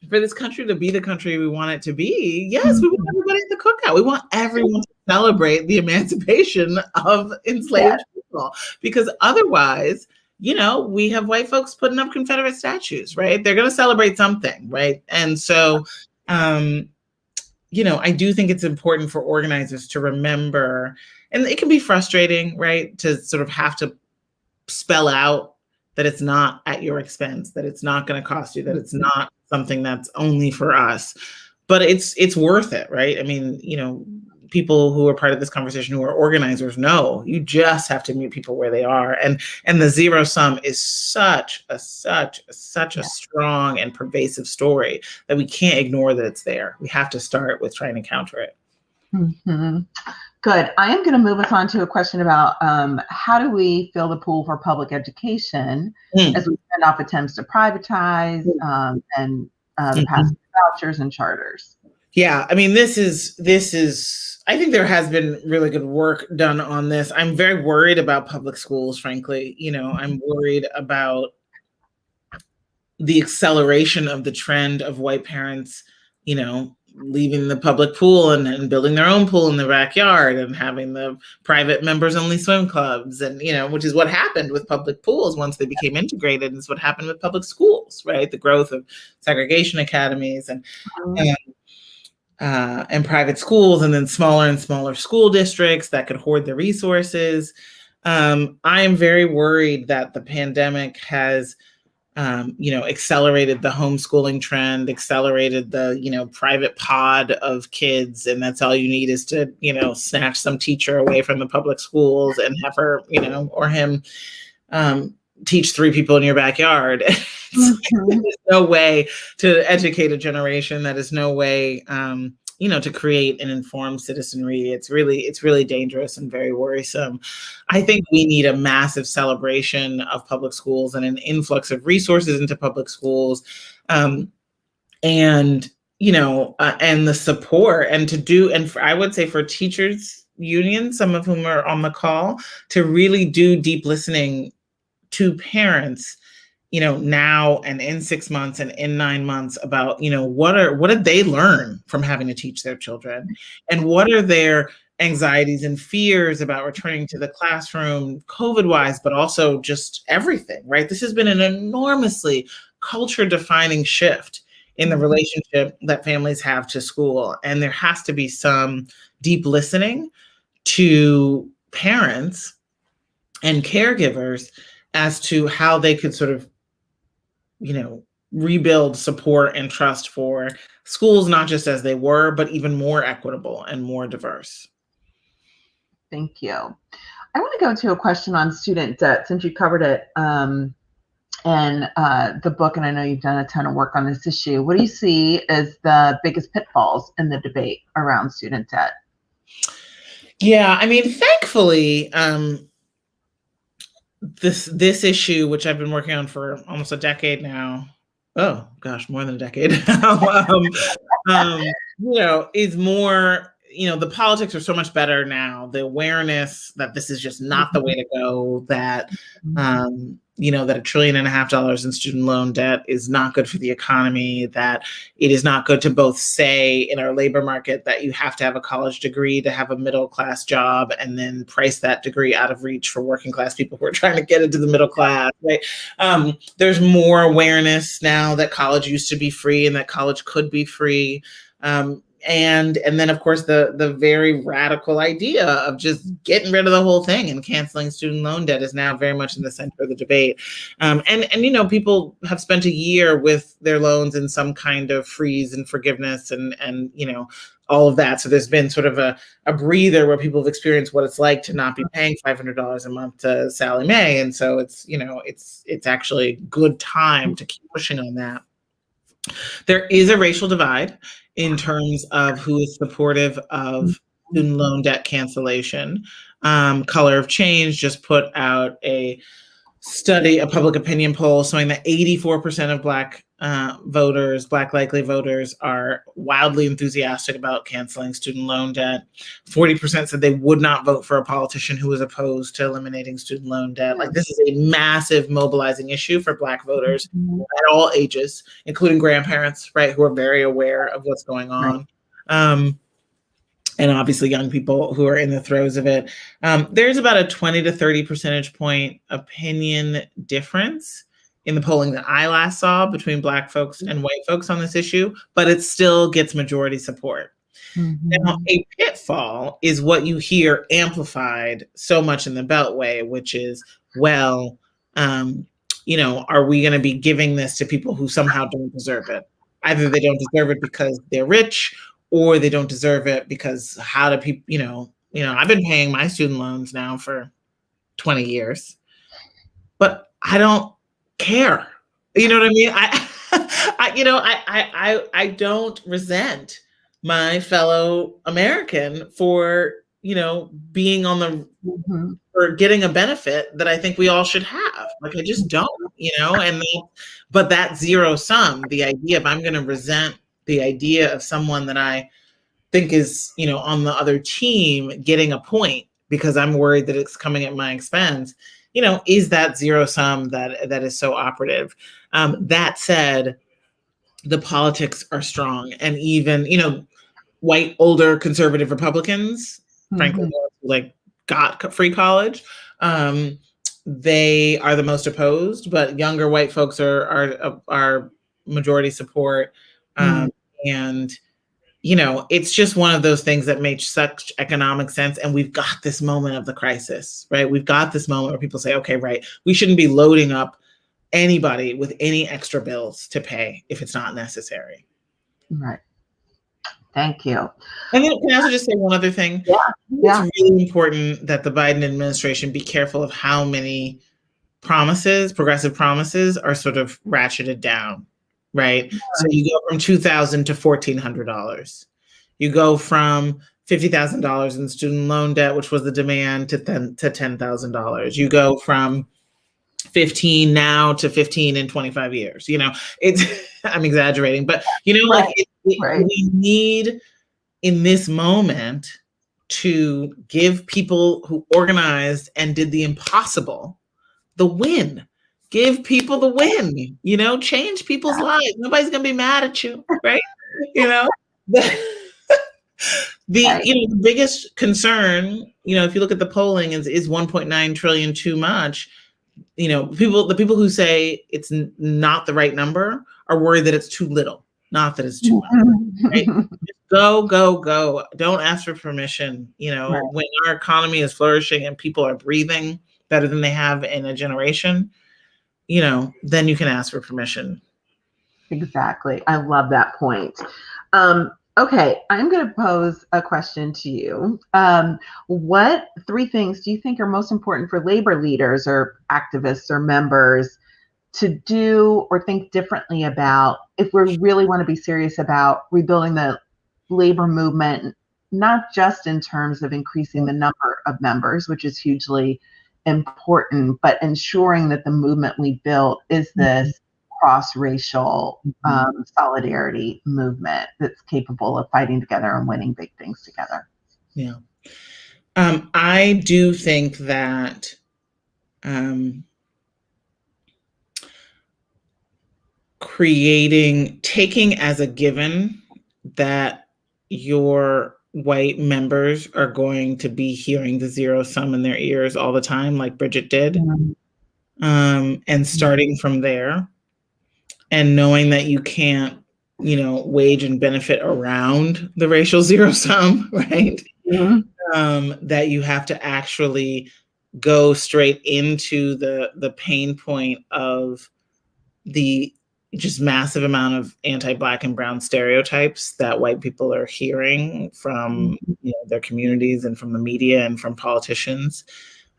Speaker 3: for this country to be the country we want it to be, yes, we want everybody at the cookout. We want everyone to celebrate the emancipation of enslaved people, because otherwise, you know, we have white folks putting up Confederate statues, right? They're going to celebrate something, right? And so, you know, I do think it's important for organizers to remember, and it can be frustrating, right, to sort of have to spell out that it's not at your expense, that it's not going to cost you, that it's not something that's only for us, but it's worth it, right? I mean, you know, people who are part of this conversation who are organizers know you just have to meet people where they are, and the zero sum is such a strong and pervasive story that we can't ignore that it's there. We have to start with trying to counter it.
Speaker 2: Mm-hmm. Good. I am going to move us on to a question about how do we fill the pool for public education as we send off attempts to privatize and the passing of vouchers and charters.
Speaker 3: Yeah, I mean, this is, I think there has been really good work done on this. I'm very worried about public schools, frankly. You know, I'm worried about the acceleration of the trend of white parents, you know, leaving the public pool and building their own pool in the backyard and having the private members only swim clubs, and, you know, which is what happened with public pools once they became integrated, and it's what happened with public schools, right? The growth of segregation academies and private schools, and then smaller and smaller school districts that could hoard the resources. I am very worried that the pandemic has you know, accelerated the homeschooling trend, accelerated the, you know, private pod of kids. And that's all you need is to, you know, snatch some teacher away from the public schools and have her, you know, or him teach 3 people in your backyard. There's no way to educate a generation. That is no way, you know, to create an informed citizenry. It's really dangerous and very worrisome. I think we need a massive celebration of public schools and an influx of resources into public schools, and, you know, and the support, and to do, and I would say for teachers unions, some of whom are on the call, to really do deep listening to parents, you know, now and in 6 months and in 9 months, about, you know, what did they learn from having to teach their children, and what are their anxieties and fears about returning to the classroom COVID-wise, but also just everything, right? This has been an enormously culture-defining shift in the relationship that families have to school, and there has to be some deep listening to parents and caregivers as to how they could sort of, you know, rebuild support and trust for schools, not just as they were, but even more equitable and more diverse.
Speaker 2: Thank you. I want to go to a question on student debt, since you covered it in the book, and I know you've done a ton of work on this issue. What do you see as the biggest pitfalls in the debate around student debt?
Speaker 3: Yeah, I mean, thankfully, this issue, which I've been working on for almost a decade now, oh gosh, more than a decade, you know, is more, you know, the politics are so much better now. The awareness that this is just not the way to go, that, you know, that $1.5 trillion in student loan debt is not good for the economy, that it is not good to both say in our labor market that you have to have a college degree to have a middle class job, and then price that degree out of reach for working class people who are trying to get into the middle class, right? There's more awareness now that college used to be free and that college could be free. And then, of course, the very radical idea of just getting rid of the whole thing and canceling student loan debt is now very much in the center of the debate. And you know, people have spent a year with their loans in some kind of freeze and forgiveness and you know, all of that. So there's been sort of a breather where people have experienced what it's like to not be paying $500 a month to Sally Mae. And so it's, you know, it's actually a good time to keep pushing on that. There is a racial divide in terms of who is supportive of student loan debt cancellation. Color of Change just put out a study, a public opinion poll showing that 84% of Black voters, Black likely voters, are wildly enthusiastic about canceling student loan debt. 40% said they would not vote for a politician who was opposed to eliminating student loan debt. Like, this is a massive mobilizing issue for Black voters at all ages, including grandparents, right, who are very aware of what's going on. And obviously young people who are in the throes of it. There's about a 20 to 30 percentage point opinion difference in the polling that I last saw between Black folks and white folks on this issue, but it still gets majority support. Now, a pitfall is what you hear amplified so much in the Beltway, which is, well, are we going to be giving this to people who somehow don't deserve it? Either they don't deserve it because they're rich, or they don't deserve it because how do people, I've been paying my student loans now for 20 years, but I don't care. You know what I mean? I don't resent my fellow American for, being on the, for getting a benefit that I think we all should have. Like, I just don't, but that zero sum, the idea of I'm going to resent the idea of someone that I think is, on the other team getting a point because I'm worried that it's coming at my expense, is that zero sum that is so operative. That said, the politics are strong, and even, white, older conservative Republicans, frankly, like got free college, they are the most opposed, but younger white folks are majority support. And, it's just one of those things that makes such economic sense. And we've got this moment of the crisis, right? We've got this moment where people say, okay, right, we shouldn't be loading up anybody with any extra bills to pay if it's not necessary.
Speaker 2: Right. Thank you.
Speaker 3: And then can I also just say one other thing?
Speaker 2: Yeah.
Speaker 3: It's really important that the Biden administration be careful of how many progressive promises are sort of ratcheted down. Right. So you go from $2,000 to $1,400. You go from $50,000 in student loan debt, which was the demand, to $10,000. You go from 15 now to 15 in 25 years. It's I'm exaggerating, but we need in this moment to give people who organized and did the impossible the win. Give people the win, change people's lives. Nobody's going to be mad at you, right? The biggest concern, if you look at the polling, is 1.9 trillion too much. The people who say it's not the right number are worried that it's too little, not that it's too much. Right? Go. Don't ask for permission. When our economy is flourishing and people are breathing better than they have in a generation, then you can ask for permission.
Speaker 2: Exactly. I love that point. Okay, I'm going to pose a question to you. What 3 things do you think are most important for labor leaders or activists or members to do or think differently about if we really want to be serious about rebuilding the labor movement, not just in terms of increasing the number of members, which is hugely important, but ensuring that the movement we built is this cross-racial solidarity movement that's capable of fighting together and winning big things together.
Speaker 3: Yeah. I do think that taking as a given that your white members are going to be hearing the zero sum in their ears all the time, like Bridget did, and starting from there and knowing that you can't, wage and benefit around the racial zero sum, right? That you have to actually go straight into the pain point of the just massive amount of anti-Black and brown stereotypes that white people are hearing from their communities and from the media and from politicians,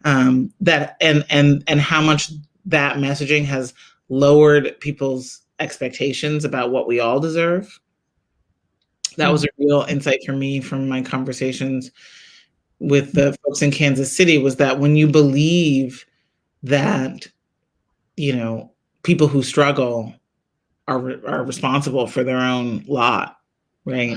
Speaker 3: that and how much that messaging has lowered people's expectations about what we all deserve. That was a real insight for me from my conversations with the folks in Kansas City, was that when you believe that people who struggle are responsible for their own lot, right?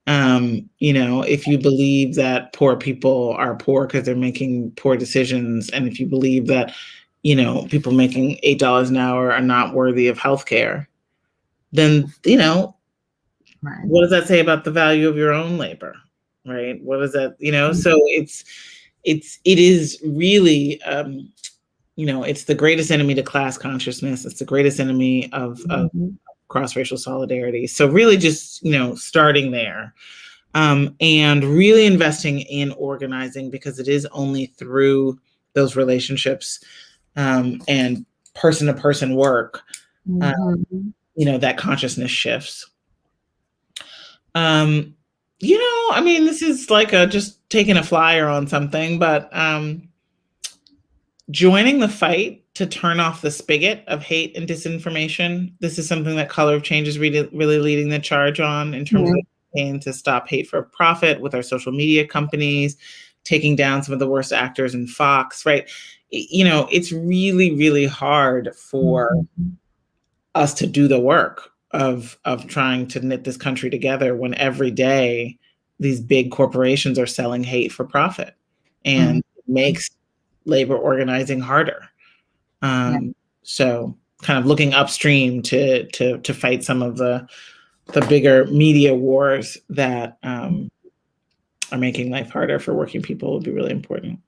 Speaker 3: If you believe that poor people are poor because they're making poor decisions, and if you believe that, people making $8 an hour are not worthy of healthcare, then,
Speaker 2: Right.
Speaker 3: what does that say about the value of your own labor, right? What is that, So it is really, it's the greatest enemy to class consciousness. It's the greatest enemy of cross-racial solidarity. So really just, starting there, and really investing in organizing, because it is only through those relationships and person-to-person work, that consciousness shifts. This is like just taking a flyer on something, but joining the fight to turn off the spigot of hate and disinformation. This is something that Color of Change is really, really leading the charge on, in terms of campaign to stop hate for profit with our social media companies, taking down some of the worst actors in Fox, right? It's really, really hard for us to do the work of trying to knit this country together when every day these big corporations are selling hate for profit, and it makes labor organizing harder. So kind of looking upstream to fight some of the bigger media wars that are making life harder for working people would be really important.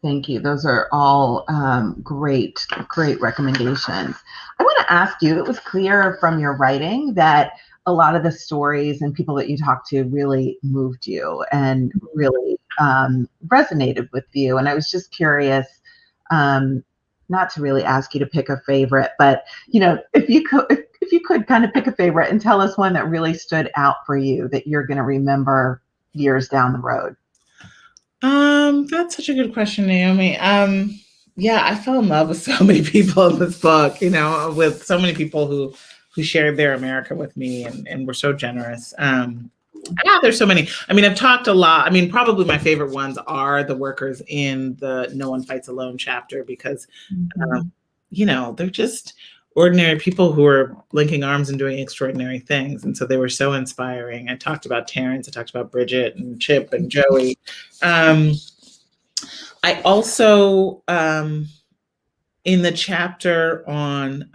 Speaker 2: Thank you. Those are all great recommendations. I want to ask you, it was clear from your writing that a lot of the stories and people that you talked to really moved you and really resonated with you. And I was just curious, not to really ask you to pick a favorite, but if you could kind of pick a favorite and tell us one that really stood out for you that you're going to remember years down the road.
Speaker 3: That's such a good question, Naomi. I fell in love with so many people in this book, with so many people who shared their America with me and were so generous. There's so many. I've talked a lot. Probably my favorite ones are the workers in the No One Fights Alone chapter, because, they're just ordinary people who are linking arms and doing extraordinary things. And so they were so inspiring. I talked about Terrence, I talked about Bridget and Chip and Joey. I also, in the chapter on,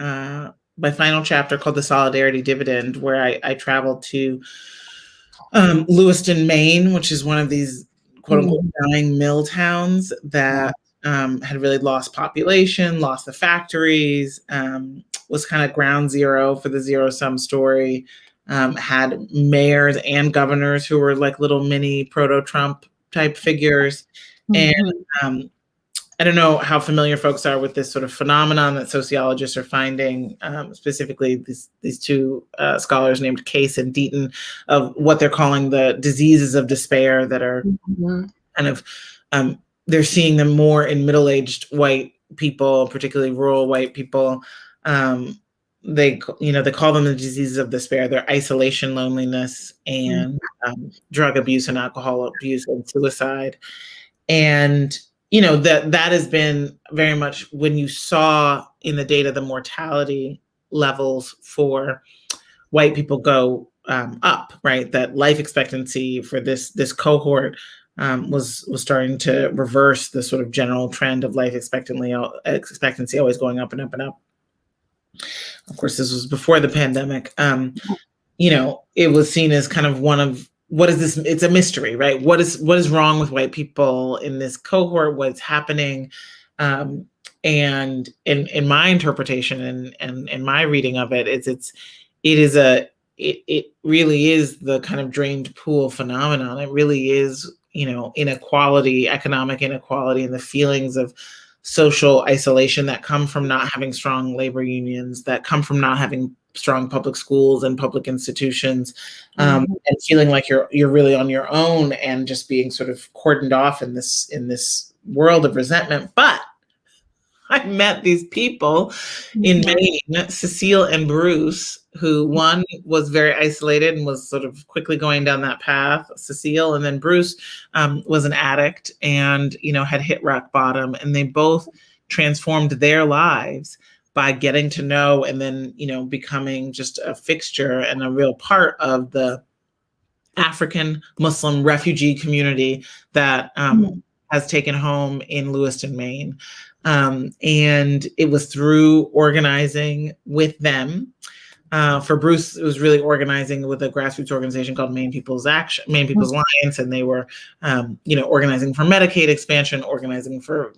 Speaker 3: my final chapter called The Solidarity Dividend, where I traveled to Lewiston, Maine, which is one of these quote unquote dying mill towns that had really lost population, lost the factories, was kind of ground zero for the zero-sum story, had mayors and governors who were like little mini proto-Trump type figures. And I don't know how familiar folks are with this sort of phenomenon that sociologists are finding, specifically these two scholars named Case and Deaton, of what they're calling the diseases of despair that are kind of, they're seeing them more in middle-aged white people, particularly rural white people. They call them the diseases of despair. They're isolation, loneliness, and drug abuse and alcohol abuse and suicide. And that has been very much when you saw in the data the mortality levels for white people go up, right? That life expectancy for this cohort was starting to reverse the sort of general trend of life expectancy always going up and up and up. Of course, this was before the pandemic. It was seen as kind of one of, what is this? It's a mystery, right? What is wrong with white people in this cohort? What's happening? And in my interpretation and my reading of it, it really is the kind of drained pool phenomenon. It really is, inequality, economic inequality, and the feelings of social isolation that come from not having strong labor unions, that come from not having strong public schools and public institutions, and feeling like you're really on your own and just being sort of cordoned off in this world of resentment. But I met these people in Maine, Cecile and Bruce, who one was very isolated and was sort of quickly going down that path, Cecile, and then Bruce was an addict and, had hit rock bottom. And they both transformed their lives by getting to know and then, becoming just a fixture and a real part of the African Muslim refugee community that has taken home in Lewiston, Maine. And it was through organizing with them. For Bruce, it was really organizing with a grassroots organization called Maine People's Alliance, and they were, organizing for Medicaid expansion, organizing for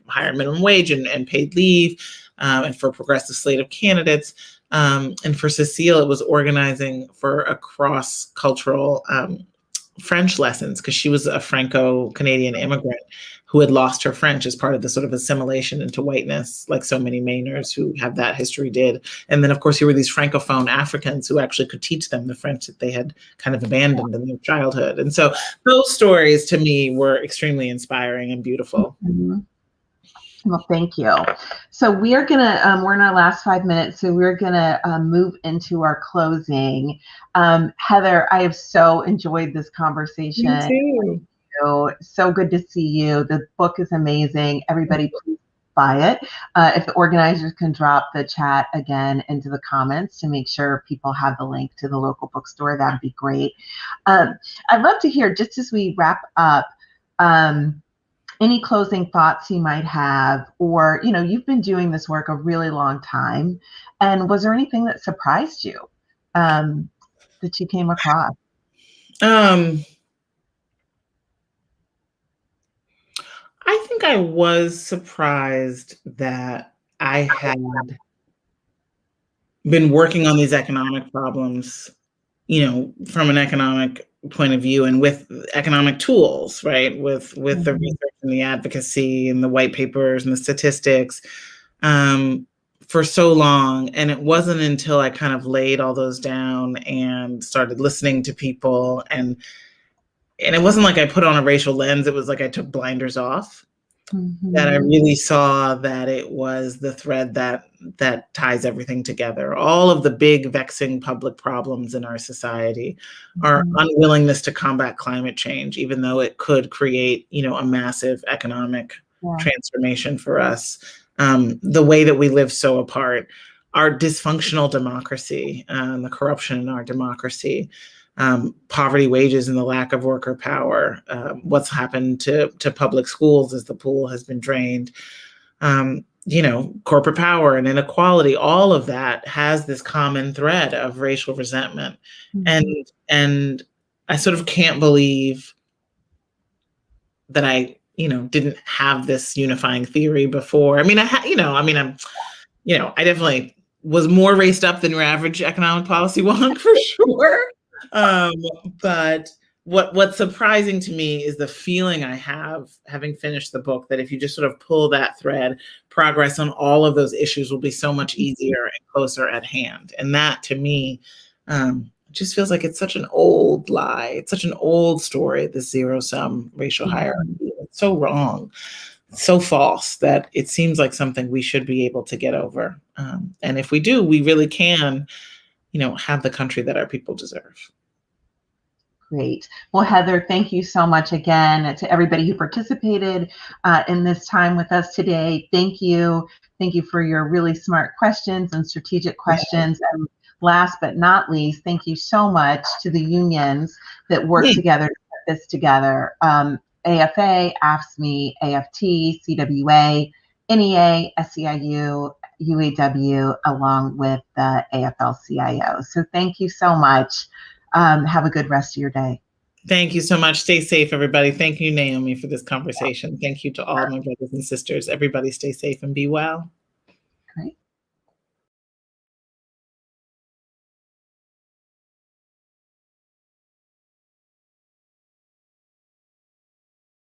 Speaker 3: higher minimum wage and paid leave, and for progressive slate of candidates. And for Cecile, it was organizing for a cross-cultural French lessons, because she was a Franco-Canadian immigrant who had lost her French as part of the sort of assimilation into whiteness, like so many Mainers who have that history did. And then, of course, here were these Francophone Africans who actually could teach them the French that they had kind of abandoned in their childhood. And so those stories to me were extremely inspiring and beautiful.
Speaker 2: Mm-hmm. Well, thank you. So we are gonna, we're in our last 5 minutes, so we're gonna move into our closing. Heather, I have so enjoyed this conversation.
Speaker 3: Me too.
Speaker 2: So good to see you. The book is amazing. Everybody, please buy it. If the organizers can drop the chat again into the comments to make sure people have the link to the local bookstore, that'd be great. I'd love to hear, just as we wrap up, any closing thoughts you might have, or, you've been doing this work a really long time, and was there anything that surprised you that you came across?
Speaker 3: I think I was surprised that I had been working on these economic problems, from an economic point of view and with economic tools, right? With the research and the advocacy and the white papers and the statistics for so long. And it wasn't until I kind of laid all those down and started listening to people, and it wasn't like I put on a racial lens, it was like I took blinders off, that I really saw that it was the thread that ties everything together. All of the big vexing public problems in our society are unwillingness to combat climate change, even though it could create, a massive economic transformation for us. The way that we live so apart, our dysfunctional democracy, the corruption in our democracy, poverty, wages, and the lack of worker power, what's happened to public schools as the pool has been drained, corporate power and inequality, all of that has this common thread of racial resentment. And I sort of can't believe that I, didn't have this unifying theory before. I definitely was more raced up than your average economic policy wonk, for sure. But what's surprising to me is the feeling I have, having finished the book, that if you just sort of pull that thread, progress on all of those issues will be so much easier and closer at hand. And that, to me, just feels like it's such an old lie. It's such an old story, the zero-sum racial hierarchy. It's so wrong, so false, that it seems like something we should be able to get over. And if we do, we really can, have the country that our people deserve.
Speaker 2: Great. Well, Heather, thank you so much again to everybody who participated in this time with us today. Thank you. Thank you for your really smart questions and strategic questions. And last but not least, thank you so much to the unions that work together to put this together. AFA, AFSCME, AFT, CWA, NEA, SEIU, UAW, along with the AFL-CIO. So thank you so much. Have a good rest of your day.
Speaker 3: Thank you so much. Stay safe, everybody. Thank you, Naomi, for this conversation. Thank you to all my brothers and sisters. Everybody stay safe and be well.